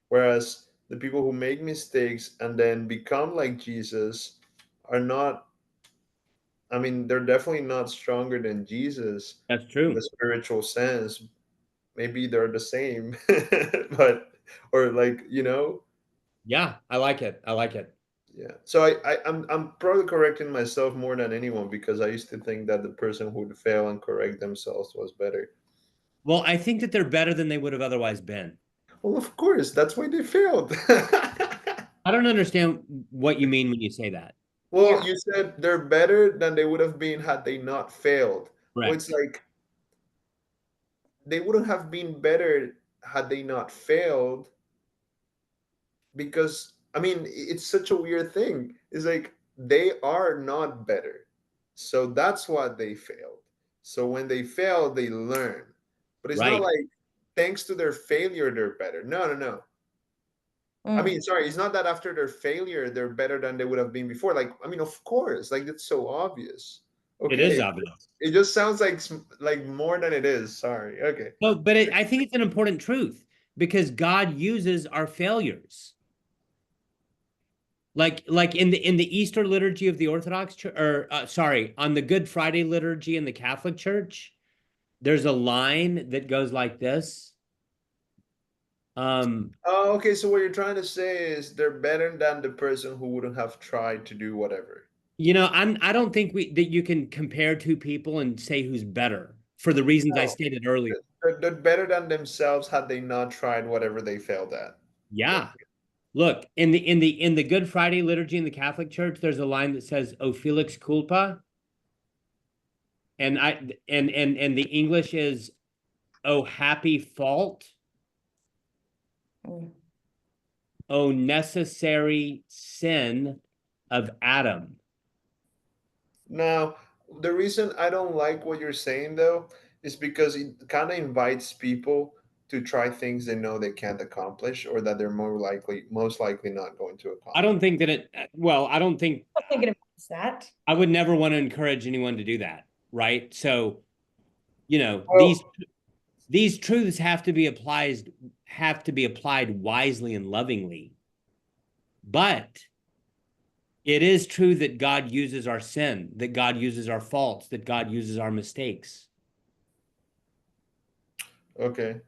Whereas the people who make mistakes and then become like Jesus are not, I mean, they're definitely not stronger than Jesus That's in the true. spiritual sense. Maybe they're the same, but, or like, Yeah, I like it. I like it. Yeah. So I'm probably correcting myself more than anyone because I used to think that the person who would fail and correct themselves was better. Well, I think that they're better than they would have otherwise been. Well, of course, that's why they failed. I don't understand what you mean when you say that. Well, Yeah. you said they're better than they would have been had they not failed. Well, it's Correct. like they wouldn't have been better had they not failed because I mean, it's such a weird thing. It's like they are not better. So that's why they failed. So when they fail, they learn. But it's not Right. like thanks to their failure they're better. No, no, no. I Mm. mean, sorry, it's not that after their failure they're better than they would have been before. Like, I mean, of course, like it's so obvious. It is Okay, obvious. it just sounds like more than it is. Sorry. Okay. No, but I think it's an important truth because God uses our failures. Like in the Easter liturgy of the Orthodox Church, or sorry, on the Good Friday liturgy in the Catholic Church, there's a line that goes like this. Um, Oh, okay. So what you're trying to say is they're better than the person who wouldn't have tried to do whatever. I don't think that you can compare two people and say who's better for the reasons I No, stated earlier. they're better than themselves had they not tried whatever they failed at. Yeah. Yeah. Look, in the Good Friday liturgy in the Catholic Church, there's a line that says "O felix culpa," and the English is "O happy fault, Mm. O necessary sin of Adam." Now, the reason I don't like what you're saying though is because it kind of invites people to try things they know they can't accomplish or that they're most likely not going to I don't accomplish. think that I don't think I'm thinking about that. I would never want to encourage anyone to do that, right? So, Well, these truths have to be applied wisely and lovingly. But it is true that God uses our sin, that God uses our faults, that God uses our mistakes. okay.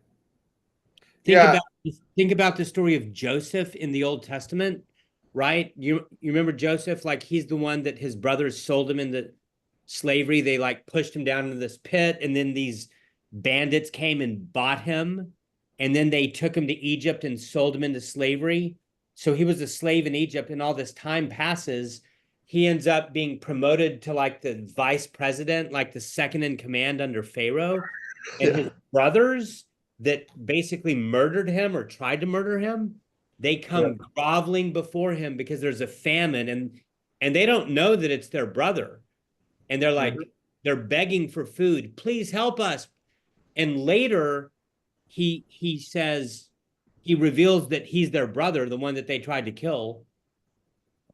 Think Yeah, about think about the story of Joseph in the Old Testament, right? You remember Joseph, like he's the one that his brothers sold him into slavery. They like pushed him down into this pit, and then these bandits came and bought him, and then they took him to Egypt and sold him into slavery. So he was a slave in Egypt, and all this time passes. He ends up being promoted to like the vice president, like the second in command under Pharaoh, and yeah, his brothers that basically murdered him or tried to murder him, they yeah. come groveling before him because there's a famine, and they don't know that it's their brother, and they're Mhm. like they're begging for food, please help us. And later he says, he reveals that he's their brother, the one that they tried to kill,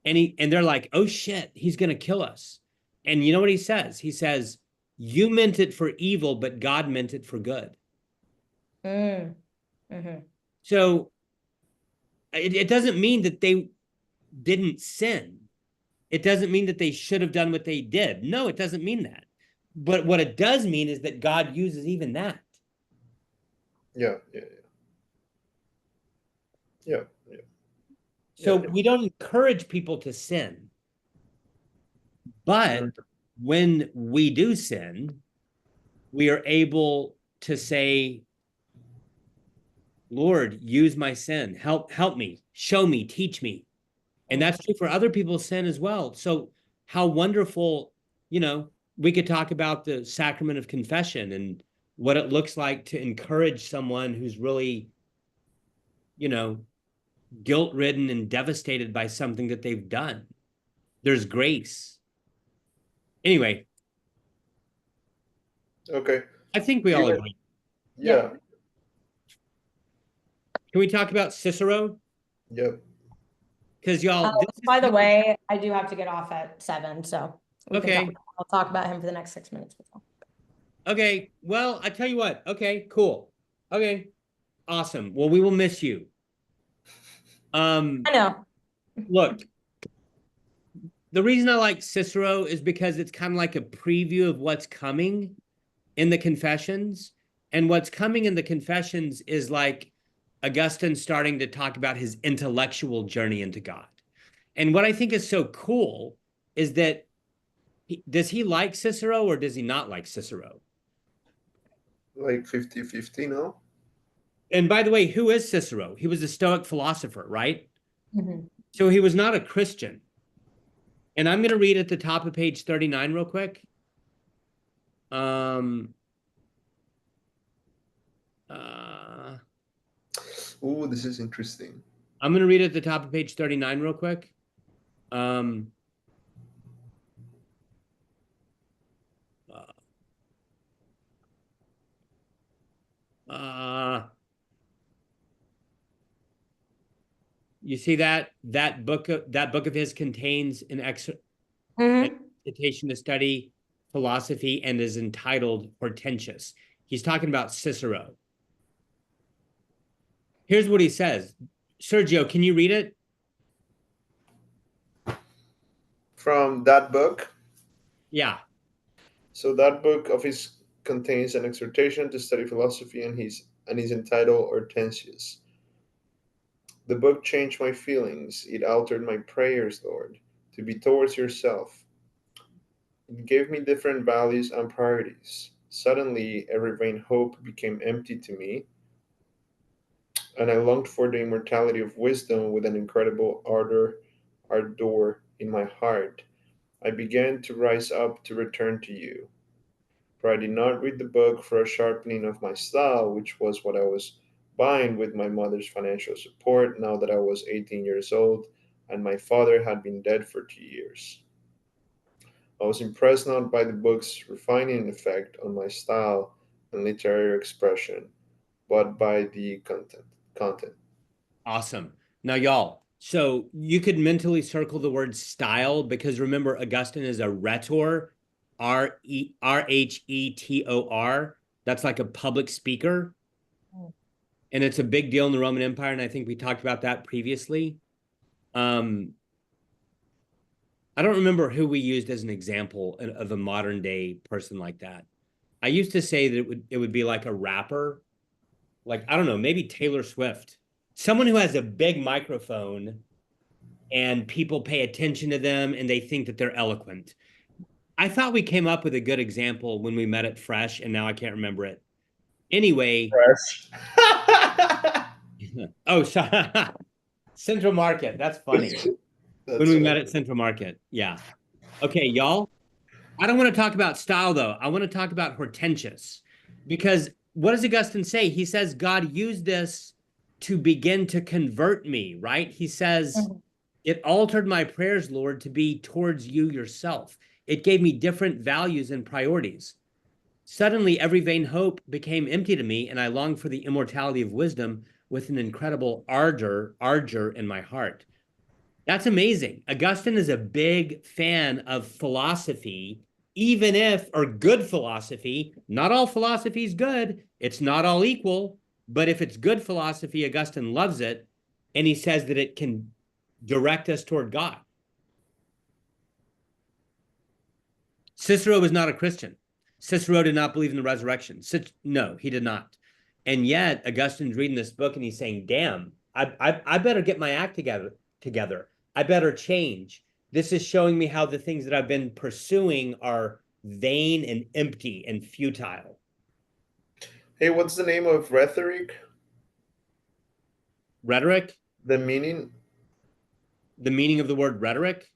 and they're like, oh shit, he's gonna kill us. And you know what he says? He says, you meant it for evil, but God meant it for good. Mm. Hmm. So it doesn't mean that they didn't sin. It doesn't mean that they should have done what they did. No, it doesn't mean that. But what it does mean is that God uses even that. Yeah, yeah, yeah, yeah, So yeah. we don't encourage people to sin. But Mm. when we do sin, we are able to say, Lord, use my sin. Help me, show me, teach me. And Mm. that's true for other people's sin as well. So how wonderful, we could talk about the sacrament of confession and what it looks like to encourage someone who's really, you know, guilt-ridden and devastated by something that they've done. There's grace. Anyway, Okay. I think we all Yeah, agree. Yeah. yeah, Can we talk about Cicero? yep. Because y'all, this is By the kind of, way, I do have to get off at 7, so we can talk. okay. I'll talk about him for the next 6 minutes. Okay. Well, I tell you what. Okay, cool. Okay, awesome. Well, we will miss you. I know. Look, the reason I like Cicero is because it's kind of like a preview of what's coming in the Confessions. And what's coming in the Confessions is like Augustine starting to talk about his intellectual journey into God. And what I think is so cool is that does he like Cicero or does he not like Cicero? Like 50-50, no? And by the way, who is Cicero? He was a Stoic philosopher, right? Mhm. So he was not a Christian. And I'm going to read at the top of page 39 real quick. Um, uh, Ooh, this is interesting. I'm going to read at the top of page 39 real quick. Um, uh, uh, you see that book of his contains an Mhm. exhortation to study philosophy and is entitled Hortensius. He's talking about Cicero. Here's what he says. Sergio, can you read it? From that book. Yeah. So that book of his contains an exhortation to study philosophy, and is entitled Hortensius. The book changed my feelings. It altered my prayers, Lord, to be towards yourself. It gave me different values and priorities. Suddenly, every vain hope became empty to me, and I longed for the immortality of wisdom with an incredible ardor in my heart. I began to rise up to return to you. For I did not read the book for a sharpening of my style, which was what I was buying with my mother's financial support now that I was 18 years old and my father had been dead for 2 years. I was impressed not by the book's refining effect on my style and literary expression, but by the content. Awesome. Now, y'all, so you could mentally circle the word style because remember, Augustine is a rhetor, Rhetor. That's like a public speaker. And it's a big deal in the Roman Empire. And I think we talked about that previously. Um, I don't remember who we used as an example of a modern day person like that. I used to say that it would be like a rapper, like I don't know, maybe Taylor Swift, someone who has a big microphone and people pay attention to them and they think that they're eloquent. I thought we came up with a good example when we met at Fresh, and now I can't remember it. Anyway, Fresh. oh, sorry. Central Market. That's funny. When That's we met funny. at Central Market. Yeah. Okay, y'all. I don't want to talk about style though. I want to talk about Hortensius because what does Augustine say? He says God used this to begin to convert me, right? He says Mhm. it altered my prayers, Lord, to be towards you yourself. It gave me different values and priorities. Suddenly, every vain hope became empty to me, and I longed for the immortality of wisdom with an incredible ardor in my heart. That's amazing. Augustine is a big fan of philosophy, even if, or good philosophy, not all philosophy is good. It's not all equal. But if it's good philosophy, Augustine loves it. And he says that it can direct us toward God. Cicero was not a Christian. Cicero did not believe in the resurrection. No, he did not. And yet, Augustine's reading this book and he's saying, damn, I better get my act together. I better change. This is showing me how the things that I've been pursuing are vain and empty and futile. Hey, what's the name of rhetoric? Rhetoric, The meaning? the meaning of the word rhetoric.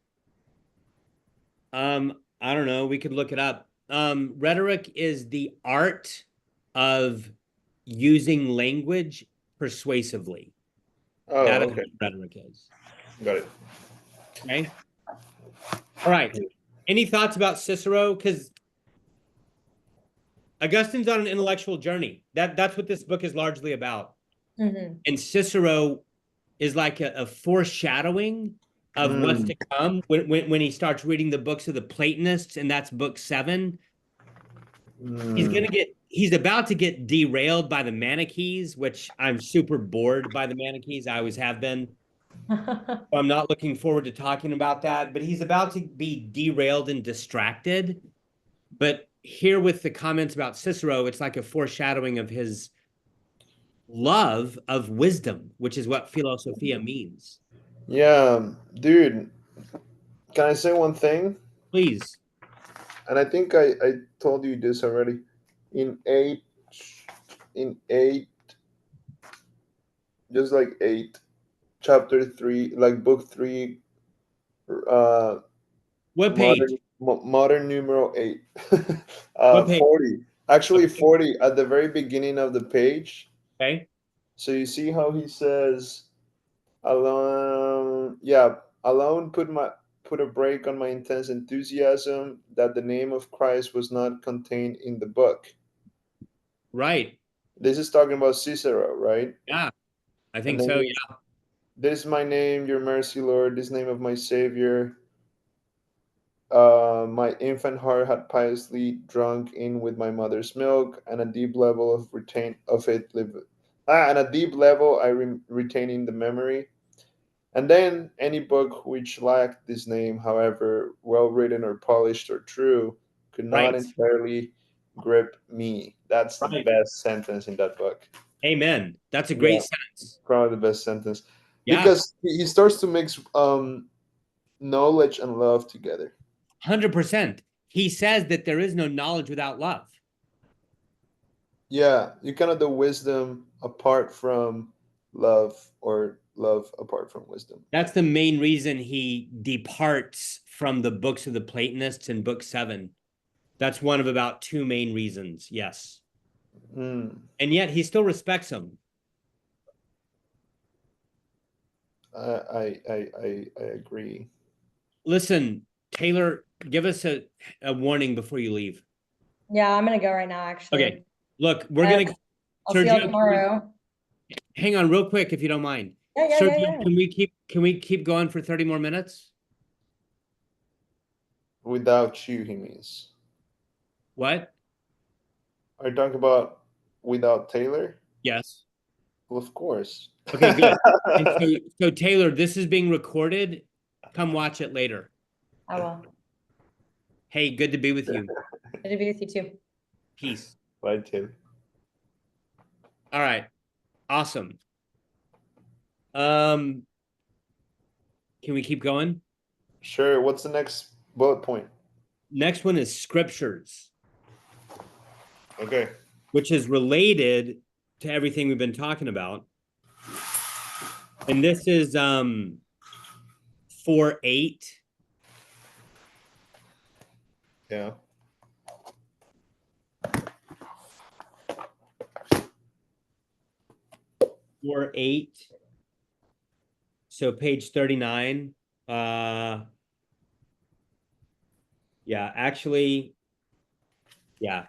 I don't know. We could look it up. Rhetoric is the art of using language persuasively. That Oh, is okay. what rhetoric is. Got it. Okay. All right. Any thoughts about Cicero? Because Augustine's on an intellectual journey. That's what this book is largely about. Mhm. And Cicero is like a foreshadowing of what's Mm, to come when he starts reading the books of the Platonists, and that's book 7. mm. He's about to get derailed by the Manichees, which I'm super bored by the Manichees. I always have been. I'm not looking forward to talking about that, but he's about to be derailed and distracted. But here with the comments about Cicero, it's like a foreshadowing of his love of wisdom, which is what philosophia means. Yeah, dude. Can I say one thing? Please. And I think I told you this already. In eight, in eight, just like eight, chapter three, like book three, uh, What page? modern numeral eight, What page? 40. Actually, Okay. 40 at the very beginning of the page. Okay. So you see how he says, alone, yeah, alone put a break on my intense enthusiasm that the name of Christ was not contained in the book. Right. This is talking about Cicero, right? Yeah, I And think then so. he's, this is my name, your mercy, Lord, this name of my Savior. My infant heart had piously drunk in with my mother's milk, and a deep level of retain of it live, and a deep level retain in the memory. And then any book which lacked this name, however well written or polished or true, could not Right. entirely grip me. That's the Right. best sentence in that book. Amen. That's a Yeah, great sentence. probably the best sentence Yeah. because he starts to mix knowledge and love together. 100%. He says that there is no knowledge without love. Yeah, you cannot do wisdom apart from love or love apart from wisdom. That's the main reason he departs from the books of the Platonists in book 7. That's one of about 2 main reasons. Yes. Mm, And yet he still respects them. I agree. Listen, Taylor, give us a warning before you leave. Yeah, I'm gonna go right now, actually. Okay. Look, we're Uh, going to I'll see y'all Sergio, tomorrow. hang on real quick if you don't mind. Yeah. Sergio, can we keep going for 30 more minutes? Without you, he means. What? Are you talking about without Taylor? Yes. Well, of course. Okay, good. And so Taylor, this is being recorded. Come watch it later. I will. Hey, good to be with you. Good to be with you too. Peace. Bye, Taylor. All right. Awesome. Um, can we keep going? Sure. What's the next bullet point? Next one is scriptures, Okay. which is related to everything we've been talking about. And this is 4:8. Yeah. 4:8. So page 39. Yeah, actually, yeah.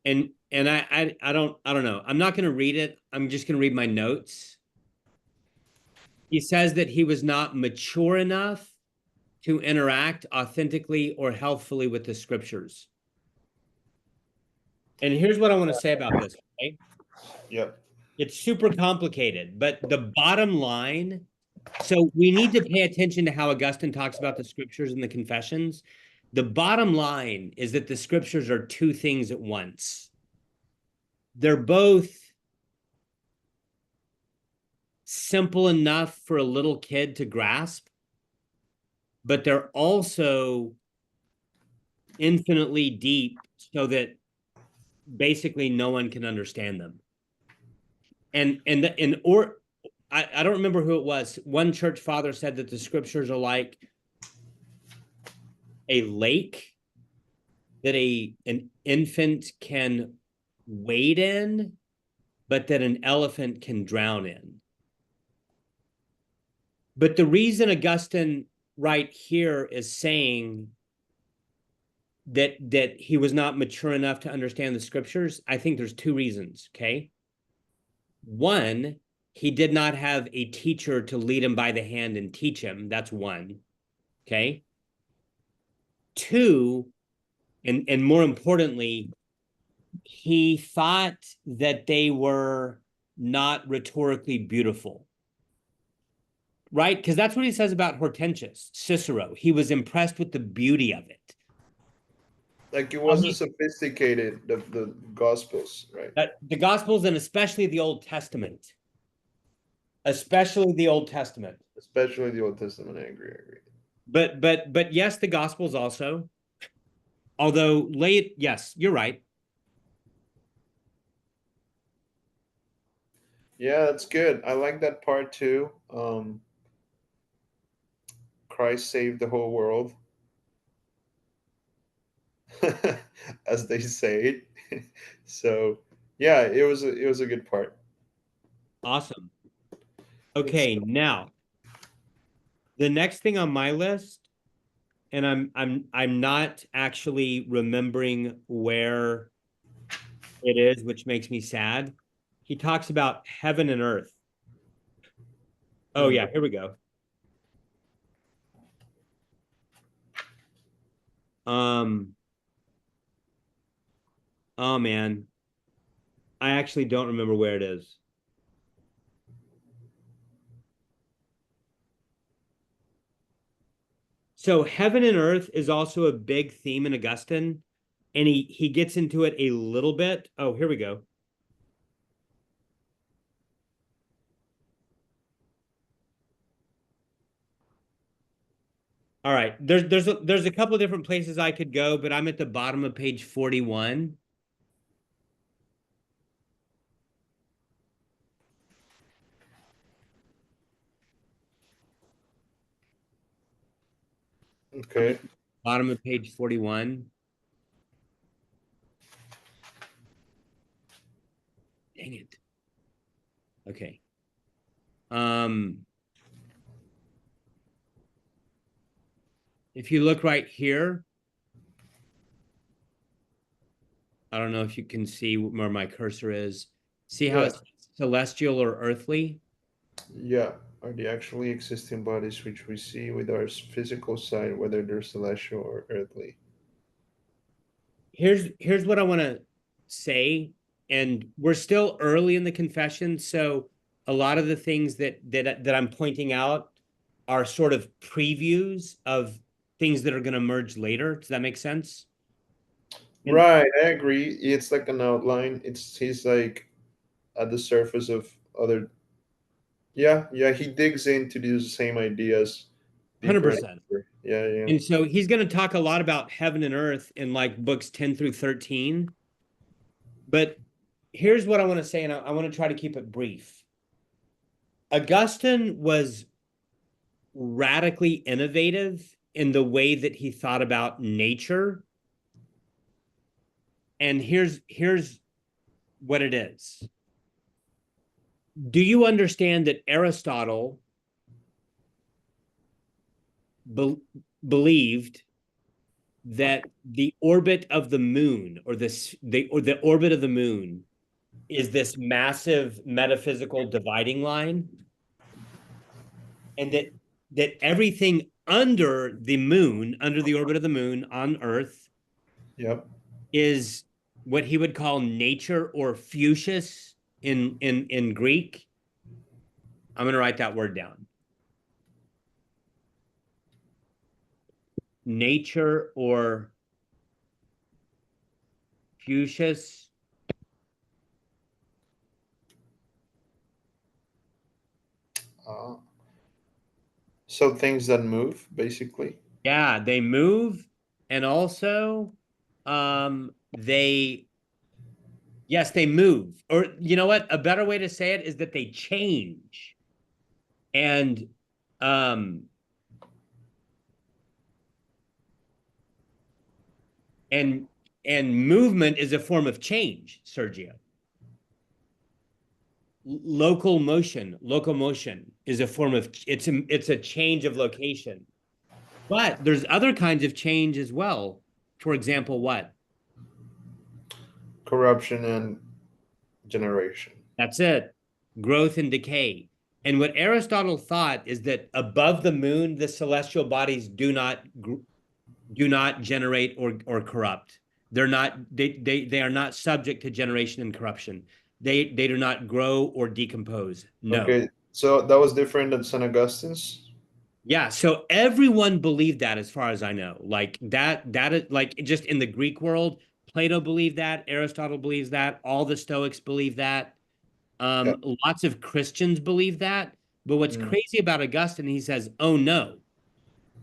And I don't know. I'm not gonna read it. I'm just gonna read my notes. He says that he was not mature enough to interact authentically or healthfully with the scriptures. And here's what I want to say about this, okay? Yep. It's super complicated, but the bottom line, so we need to pay attention to how Augustine talks about the scriptures and the confessions. The bottom line is that the scriptures are 2 things at once. They're both simple enough for a little kid to grasp, but they're also infinitely deep so that basically no one can understand them. I don't remember who it was. One church father said that the scriptures are like a lake that an infant can wade in, but that an elephant can drown in. But the reason Augustine right here is saying that he was not mature enough to understand the scriptures, I think there's 2 reasons, okay? One, he did not have a teacher to lead him by the hand and teach him. That's one, okay? 2, and more importantly, he thought that they were not rhetorically beautiful, right? Because that's what he says about Hortensius, Cicero. He was impressed with the beauty of it. Like it wasn't sophisticated, the Gospels, right? That the Gospels and especially the Old Testament. especially the Old Testament. especially the Old Testament. I agree. I agree. But yes, the Gospels also. Although late, yes, you're right. Yeah, that's good. I like that part too. Christ saved the whole world, as they say. So yeah, it was a good part. Awesome. Good Okay, stuff. now the next thing on my list, and I'm not actually remembering where it is, which makes me sad. He talks about heaven and earth. Oh Hmm. yeah, here we go. Um, oh man, I actually don't remember where it is. So heaven and earth is also a big theme in Augustine, and he gets into it a little bit. Oh, here we go. All right. There's a couple of different places I could go, but I'm at the bottom of page 41. I'm at Okay. the bottom of page 41. Dang it. Okay. Um, if you look right here, I don't know if you can see where my cursor is. See how Yeah. it's celestial or earthly? Yeah. Are the actually existing bodies which we see with our physical sight, whether they're celestial or earthly? Here's what I want to say, and we're still early in the confession, so a lot of the things that I'm pointing out are sort of previews of things that are going to merge later. Does that make sense? And Right, I agree. It's like an outline. He's like at the surface of other. Yeah, yeah. He digs into these same ideas deeper and 100%. deeper. Yeah, yeah. And so he's going to talk a lot about heaven and earth in like books 10 through 13. But here's what I want to say, and I want to try to keep it brief. Augustine was radically innovative in the way that he thought about nature. And here's what it is. Do you understand that Aristotle be believed that the orbit of the moon or the orbit of the moon is this massive metaphysical dividing line, and that everything under the moon, under the orbit of the moon on Earth, Yep. is what he would call nature or physis in Greek. I'm going to write that word down. Nature or physis. Uh, so things that move, basically. Yeah, they move, and also they yes, they move. Or you know what? A better way to say it is that they change. And um and and movement is a form of change, Sergio. Locomotion is a form of it's a change of location. But there's other kinds of change as well. For example, what? Corruption and generation. That's it. Growth and decay. And what Aristotle thought is that above the moon, the celestial bodies do not generate or corrupt. They are not subject to generation and corruption. They do not grow or decompose. No. Okay, so that was different than St. Augustine's. Yeah, so everyone believed that as far as I know. Like that is like just in the Greek world, Plato believed that, Aristotle believes that, all the Stoics believe that. Yeah. Lots of Christians believe that. But what's Mm. crazy about Augustine, he says, oh no.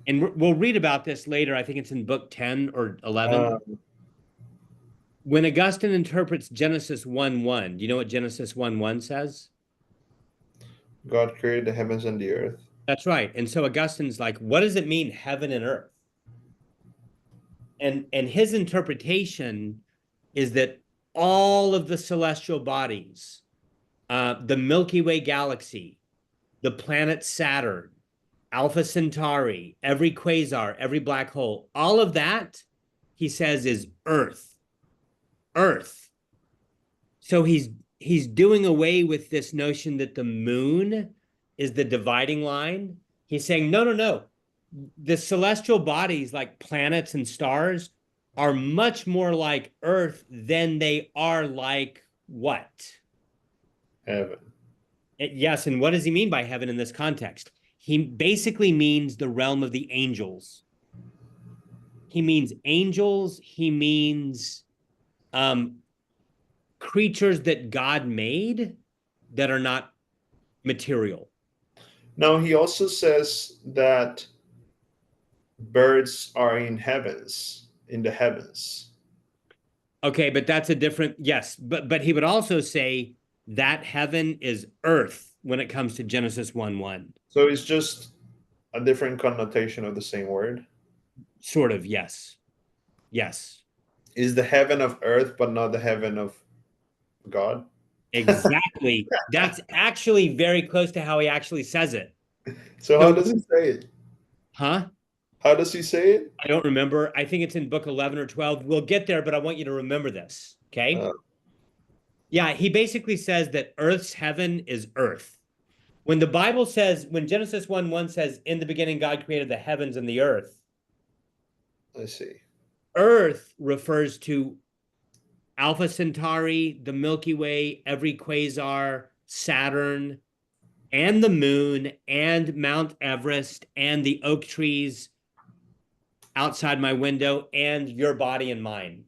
And we'll read about this later. I think it's in book 10 or 11. When Augustine interprets Genesis 1:1, do you know what Genesis 1:1 says? God created the heavens and the earth. That's right. And so Augustine's like, what does it mean, heaven and earth? And his interpretation is that all of the celestial bodies, the Milky Way galaxy, the planet Saturn, Alpha Centauri, every quasar, every black hole, all of that, he says, is Earth. Earth. So he's doing away with this notion that the moon is the dividing line. He's saying, no, no, no. The celestial bodies like planets and stars are much more like Earth than they are like what? Heaven. Yes, and what does he mean by heaven in this context? He basically means the realm of the angels. He means angels. He means creatures that God made that are not material. Now he also says that birds are in the heavens. Okay, but that's a different, yes, but he would also say that heaven is earth when it comes to Genesis 1:1. So it's just a different connotation of the same word. Sort of, yes. Yes. Is the heaven of earth, but not the heaven of God? Exactly. That's actually very close to how he actually says it. So how So, does he say it? huh? How does he say it? I don't remember. I think it's in book 11 or 12. We'll get there, but I want you to remember this. Okay. Yeah, he basically says that earth's heaven is earth. When the Bible says, when Genesis 1:1 says, in the beginning, God created the heavens and the earth, I see. earth refers to Alpha Centauri, the Milky Way, every quasar, Saturn, and the moon, and Mount Everest, and the oak trees outside my window, and your body and mine.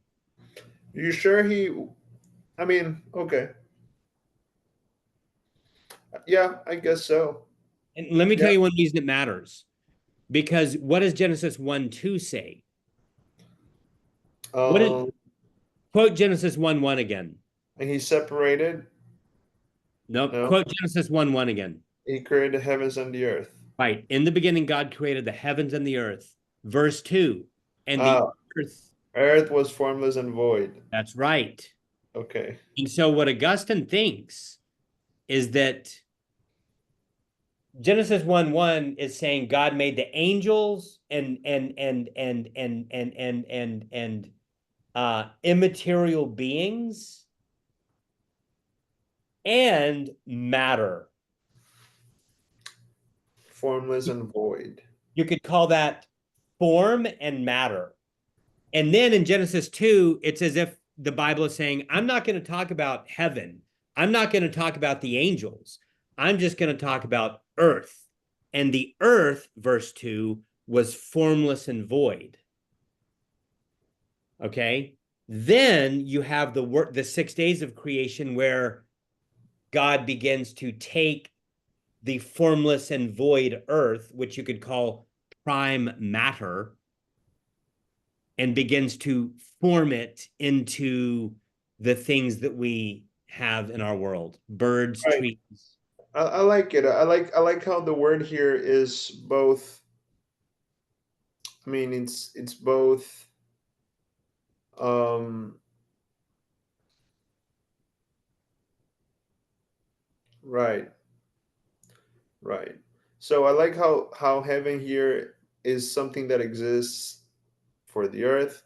You sure he? I mean, okay. Yeah, I guess so. And let me Yeah. tell you one reason it matters. Because what does Genesis 1:2 say? What is, Um, quote Genesis 1:1 again. and he separated. Nope. No, Quote Genesis 1:1 again. he created the heavens and the earth. Right. In the beginning, God created the heavens and the earth. Verse 2. And the Ah, earth. earth was formless and void. That's right. Okay. And so what Augustine thinks is that Genesis 1:1 is saying God made the angels and immaterial beings and matter. Formless and void. You could call that form and matter. And then in Genesis 2, it's as if the Bible is saying, I'm not going to talk about heaven. I'm not going to talk about the angels. I'm just going to talk about earth. And the earth, verse 2, was formless and void. Okay. Then you have the 6 days of creation where God begins to take the formless and void earth, which you could call prime matter, and begins to form it into the things that we have in our world: birds, Right. trees. I like it. I like how the word here is both. I mean, it's both. Um, right. Right. So I like how heaven here is something that exists for the earth,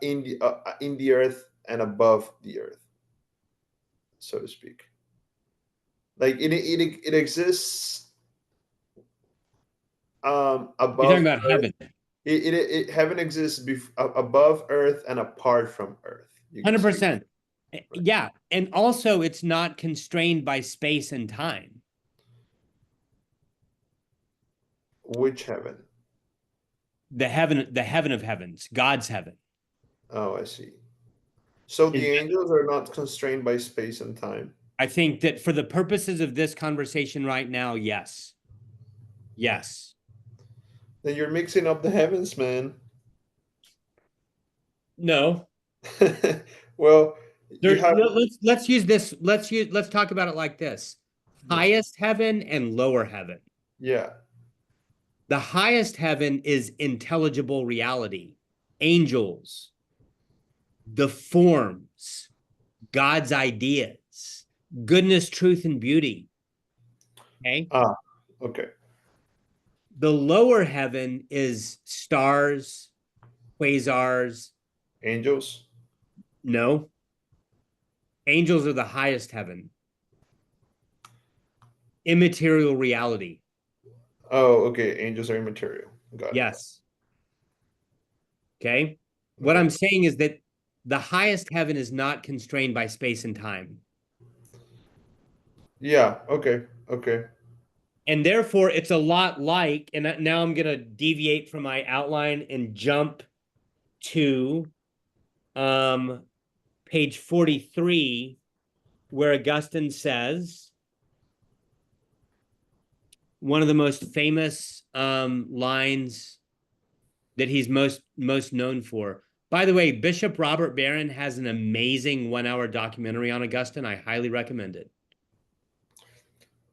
in the earth and above the earth, so to speak. Like it exists You're talking above about earth. heaven. Heaven exists above earth and apart from earth. You can say. 100%. Yeah. And also, it's not constrained by space and time. Which heaven? The heaven of heavens, God's heaven. Oh, I see. So the Is angels are not constrained by space and time. I think that for the purposes of this conversation right now, yes. Yes. Then you're mixing up the heavens, man. No. Well, you There, have, no, let's use this. Let's talk about it like this. yeah, Highest heaven and lower heaven. yeah. The highest heaven is intelligible reality, angels, the forms, God's ideas, goodness, truth, and beauty. Okay. Ah, okay. The lower heaven is stars, quasars. Angels. No, angels are the highest heaven. Immaterial reality. Oh, okay. Angels are immaterial. Got it. Yes. Okay. What Okay. I'm saying is that the highest heaven is not constrained by space and time. Yeah. Okay. Okay. And therefore, it's a lot like, and now I'm going to deviate from my outline and jump to page 43, where Augustine says, one of the most famous lines that he's most known for. By the way, Bishop Robert Barron has an amazing 1 hour documentary on Augustine. I highly recommend it.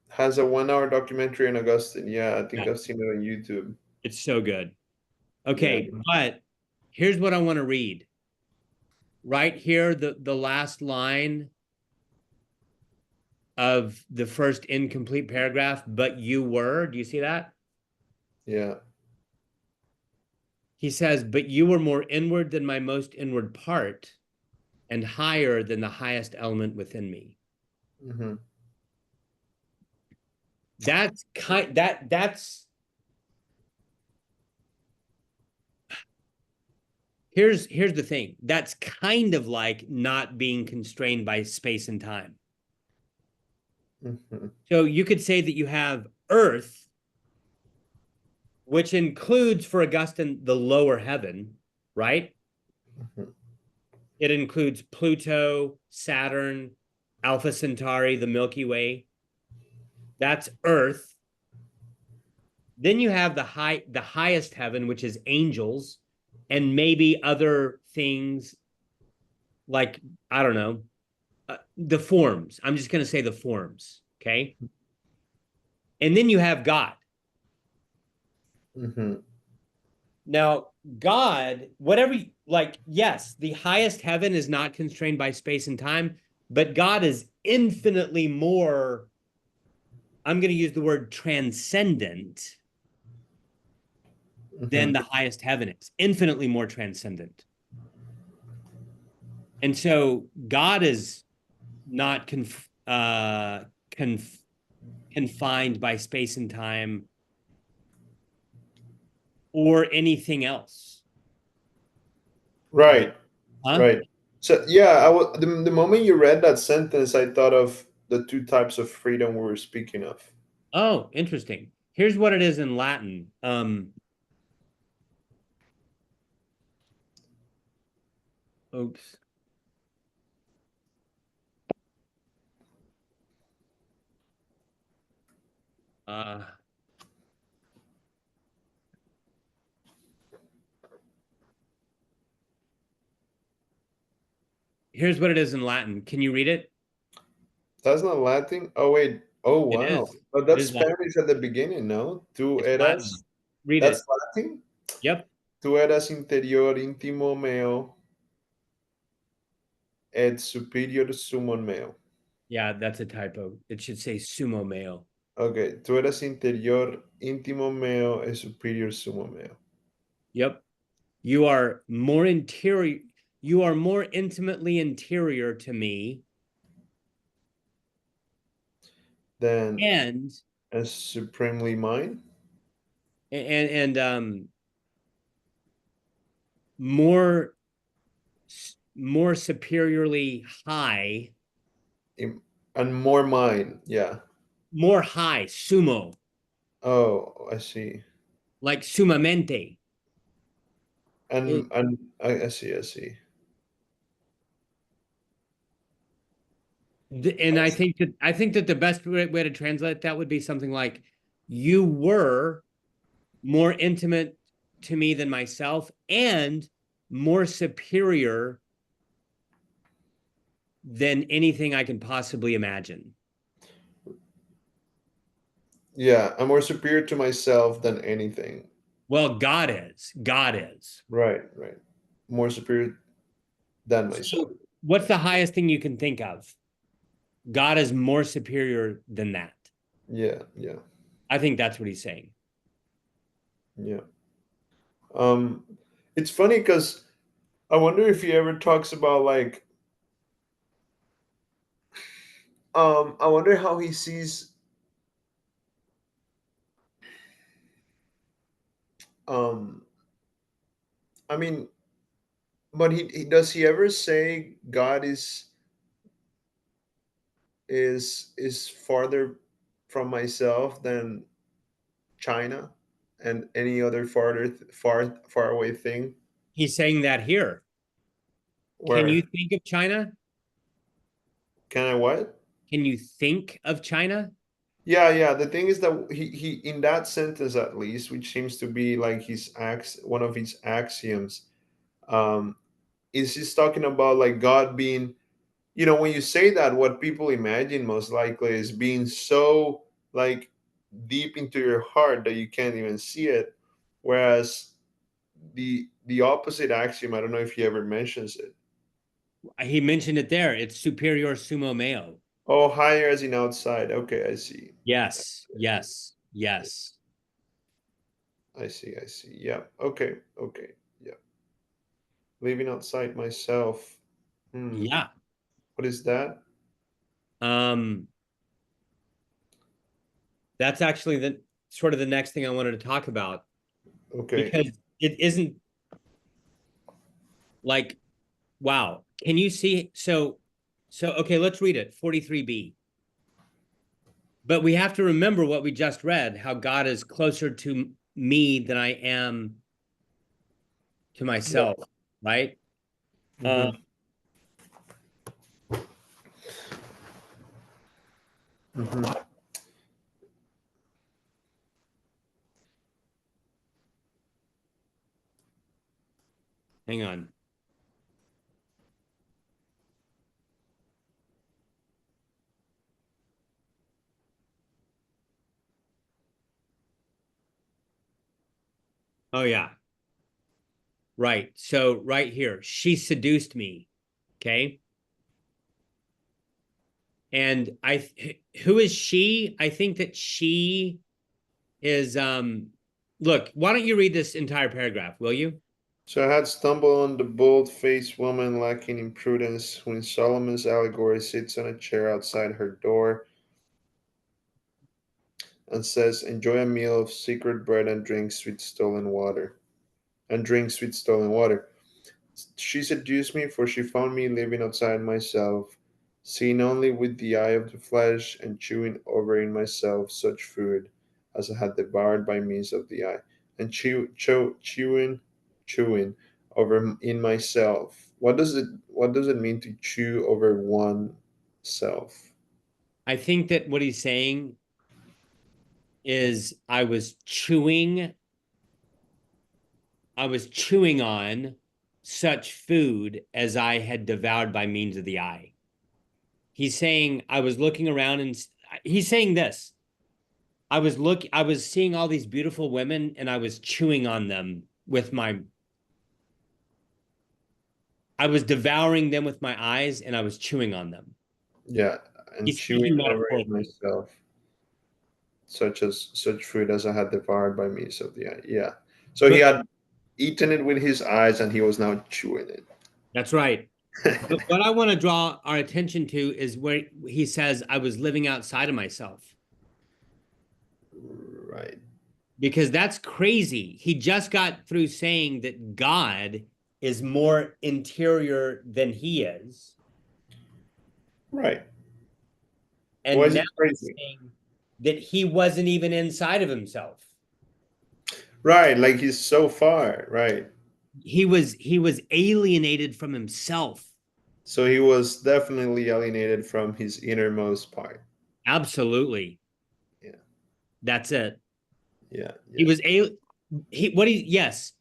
Has a 1 hour documentary on Augustine. Yeah, I think Yeah, I've seen it on YouTube. it's so good. Yeah. Okay, but here's what I want to read. Right here, the last line of the first incomplete paragraph, but you were. Do you see that? Yeah. He says, but you were more inward than my most inward part and higher than the highest element within me. Mm-hmm. That's here's the thing. That's kind of like not being constrained by space and time. Mm-hmm. So you could say that you have Earth, which includes for Augustine the lower heaven, right? Mm-hmm. It includes Pluto, Saturn, Alpha Centauri, the Milky Way. That's Earth. Then you have the highest heaven, which is angels, and maybe other things like, I don't know, the forms. I'm just going to say the forms. Okay. And then you have God. Mm-hmm. Now, God, whatever, like, yes, the highest heaven is not constrained by space and time, but God is infinitely more, I'm going to use the word transcendent than Mm-hmm. the highest heaven is, infinitely more transcendent. And so God is not confined by space and time or anything else. Right. Huh? Right. So yeah, the moment you read that sentence, I thought of the two types of freedom we were speaking of. Oh, interesting. Here's what it is in Latin. Oops. Uh, here's what it is in Latin. Can you read it? That's not Latin. Oh wait. Oh It wow. is. But It that's is Latin. Spanish at the beginning, no? Tu It's Latin. eras. Read That's it. Latin. Yep. Tu eras interior intimo meo et superior sumum meo. Yeah, that's a typo. It should say sumo male. Okay. Tu eras interior intimo meo et superior sumum meo. Yep. You are more interior. You are more intimately interior to me, Then and as supremely mine. and more more superiorly high, And more mine. Yeah. more high, sumo, Oh, I see. like sumamente. It, And I see. I see. And I think that the best way to translate that would be something like, you were more intimate to me than myself and more superior than anything I can possibly imagine. Yeah, I'm more superior to myself than anything. Well, God is. God is. Right, right. More superior than myself. So, what's the highest thing you can think of? God is more superior than that. Yeah, yeah, I think that's what he's saying. yeah. Um, it's funny because I wonder if he ever talks about like, I wonder how he sees, um, I mean, but he does he ever say God is farther from myself than China and any other far away thing? He's saying that here. Can you Where think of China? can I what? Can you think of China? Yeah, yeah. The thing is that he in that sentence at least, which seems to be like one of his axioms, um, is he's talking about like God being, when you say that, what people imagine most likely is being so like deep into your heart that you can't even see it. Whereas the opposite axiom, I don't know if he ever mentions it. He mentioned it there. It's superior sumo meo. Oh, higher as in outside. Okay, I see. Yes, yes, yes. I see. I see. Yeah. Okay. Okay. Yeah. Living outside myself. Hmm. Yeah. What is that? Um, that's actually the sort of the next thing I wanted to talk about, Okay. because it isn't like, wow. Can you see? So okay, let's read it. 43b. But we have to remember what we just read, how God is closer to me than I am to Yeah. myself, right? Mm-hmm. Mm-hmm. Hang on. Oh yeah. Right. So right here, she seduced me. Okay. And who is she? I think that she is, look, why don't you read this entire paragraph, will you? So I had stumbled on the bold-faced woman lacking in prudence, who in Solomon's allegory sits on a chair outside her door and says, "Enjoy a meal of secret bread and drink sweet stolen water." And drink sweet stolen water. She seduced me, for she found me living outside myself, seeing only with the eye of the flesh, and chewing over in myself such food as I had devoured by means of the eye, and chewing over in myself. What does it mean to chew over one self? I think that what he's saying is I was chewing on such food as I had devoured by means of the eye. He's saying I was looking around, and he's saying this. I was seeing all these beautiful women, and I was chewing on them with my I was devouring them with my eyes, and I was chewing on them. Yeah, and He's chewing speaking over in metaphorically. myself, such food as I had devoured by means of the eye. Yeah. So he But had eaten it with his eyes, and he was now chewing it. that's right. But what I want to draw our attention to is where he says, I was living outside of myself, Right. because that's crazy. He just got through saying that God is more interior than he is. Right. Why And is now it he's crazy? saying that he wasn't even inside of himself. Right. Like he's so far. Right. He was alienated from himself. So he was definitely alienated from his innermost part. Absolutely. Yeah, That's it. yeah, He yeah, was yes,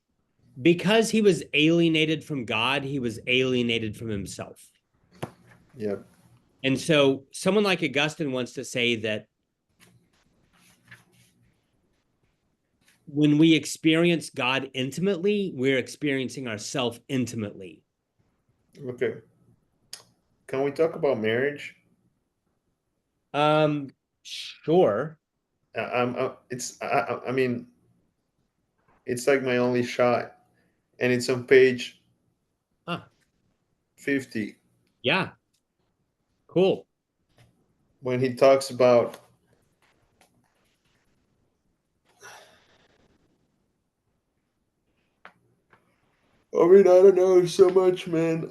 because he was alienated from God, he was alienated from himself. yeah. And so someone like Augustine wants to say that when we experience God intimately, we're experiencing ourselves intimately. Okay. Can we talk about marriage? Sure. I mean, it's like my only shot, and it's on page Huh. 50 Yeah. Cool. when he talks about. I mean, I don't know so much, man.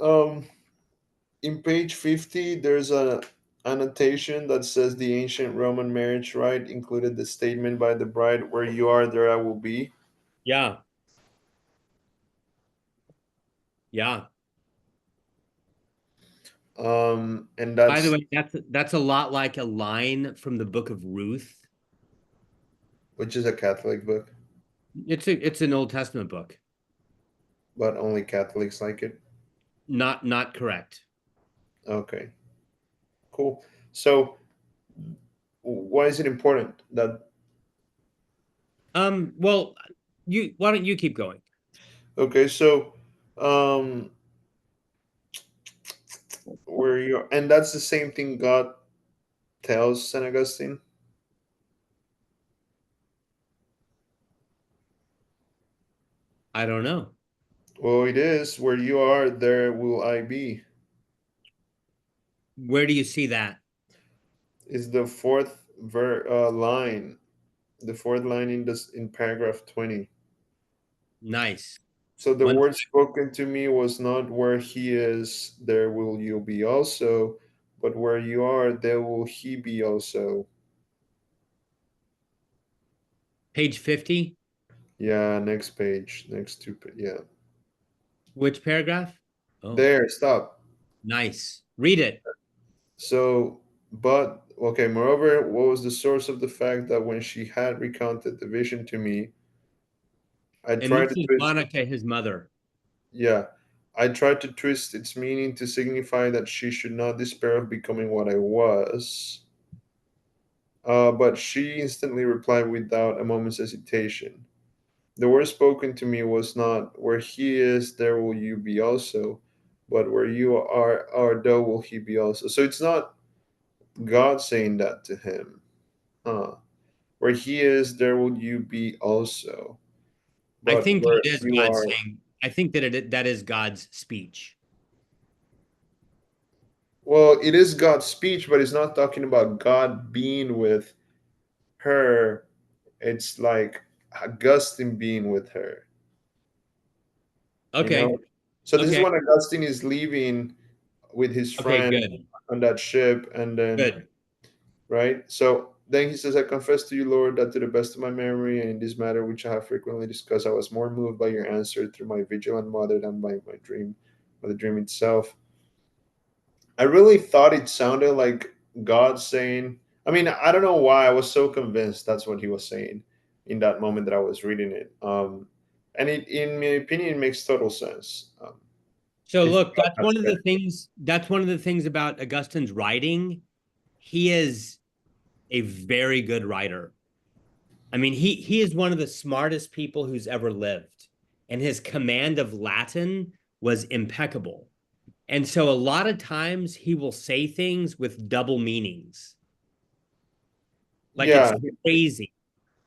In page 50, there's a annotation that says the ancient Roman marriage rite included the statement by the bride, "Where you are, there I will be." Yeah. Yeah. And By the that's way, that's a lot like a line from the book of Ruth. which is a Catholic book, It's an Old Testament book. but only Catholics like it. Not correct. Okay, cool. So, why is it important that? Well, you why don't you keep going? Okay, so, um, where you and that's the same thing God tells Saint Augustine. I don't know. Well, it is where you are, there will I be. Where do you see that? Is the line, the fourth line in this in paragraph 20. Nice. So the One word spoken to me was not where he is, there will you be also, but where you are, there will he be also. page 50. Yeah, next page, next two. Yeah, Which paragraph? Oh, there. Stop. nice. Read it. So, but okay. Moreover, what was the source of the fact that when she had recounted the vision to me, I And tried this to is twist. Monica, his mother. Yeah, I tried to twist its meaning to signify that she should not despair of becoming what I was. But she instantly replied without a moment's hesitation. The word spoken to me was not, "Where he is, there will you be also," but "Where you are, there will he be also." So it's not God saying that to him. Huh. Where he is, there will you be also. I But think where that is you God are, saying, I think that is God's speech. well, it is God's speech, but it's not talking about God being with her. It's like Augustine being with her, you Okay. know? So this is Okay. when Augustine is leaving with his Okay, friend good. on that ship, and then, Good. right? So then he says, "I confess to you, Lord, that to the best of my memory and in this matter which I have frequently discussed, I was more moved by your answer through my vigilant mother than by my dream, by the dream itself." I really thought it sounded like God saying, I mean, I don't know why I was so convinced that's what he was saying in that moment that I was reading it. And it, in my opinion, it makes total sense. So If look, God has said that's one of the things about Augustine's writing. He is a very good writer. I mean, he is one of the smartest people who's ever lived, and his command of Latin was impeccable. And so a lot of times he will say things with double meanings. Like it's yeah, crazy.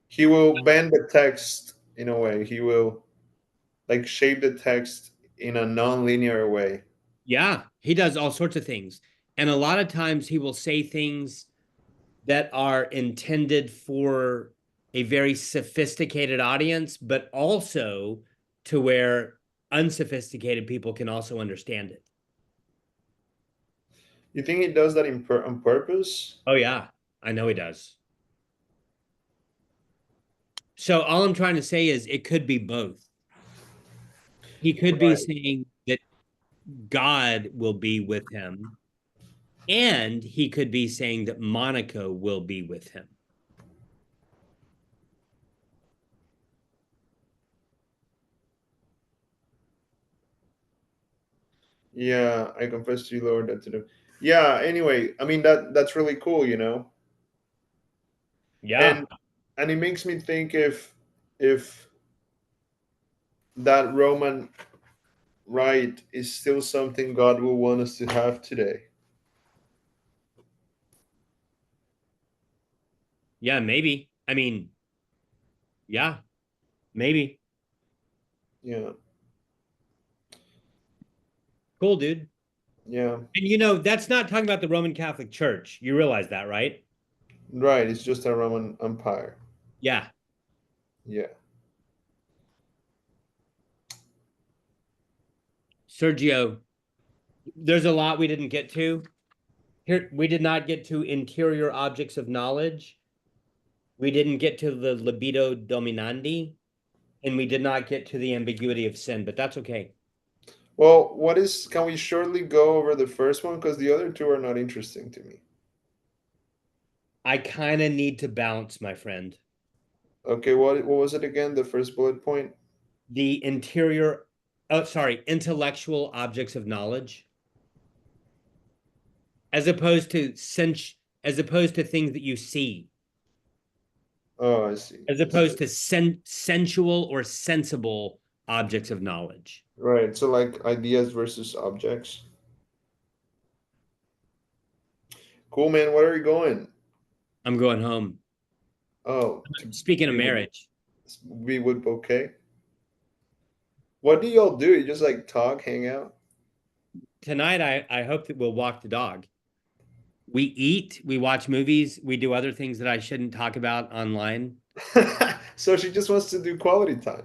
he will bend the text in a way. He will like shape the text in a non-linear way. Yeah, he does all sorts of things. And a lot of times he will say things that are intended for a very sophisticated audience, but also to where unsophisticated people can also understand it. You think he does that on purpose? Oh, yeah, I know he does. So all I'm trying to say is it could be both. He could be Right. saying that God will be with him, and he could be saying that Monaco will be with him. Yeah, I confess to you, Lord, that to them. Yeah. Anyway, I mean that's really cool, you know, Yeah. and it makes me think if that Roman rite is still something God will want us to have today. Yeah, maybe. I mean, yeah, maybe. Yeah. Cool, dude. Yeah. And you know, that's not talking about the Roman Catholic Church. You realize that, right? Right. It's just a Roman Empire. Yeah. Yeah. Sergio, there's a lot we didn't get to. Here, we did not get to interior objects of knowledge. We didn't get to the libido dominandi, and we did not get to the ambiguity of sin, but that's okay. Well, what is? Can we shortly go over the first one because the other two are not interesting to me. I kind of need to bounce, my friend. Okay. What was it again? The first bullet point. The interior, oh, sorry, intellectual objects of knowledge, as opposed to as opposed to things that you see, Oh, I see. as I see. opposed to sensual or sensible objects of knowledge. Right. So like ideas versus objects. Cool, man. Where are you going? I'm going home. Oh, to Speaking of be with, marriage, be with Bouquet. What do y'all do? You just like talk, hang out? tonight I hope that we'll walk the dog. We eat, we watch movies, we do other things that I shouldn't talk about online. So she just wants to do quality time.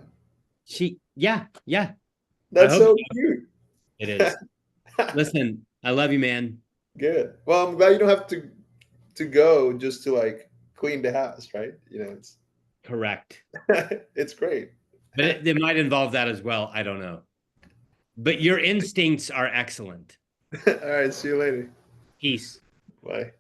Yeah. I That's hope so so. cute. It is. Listen, I love you, man. Good. Well, I'm glad you don't have to go just to like clean the house, right? You know, it's Correct. it's great. But it might involve that as well. I don't know. But your instincts are excellent. All right, see you later. Peace. Bye.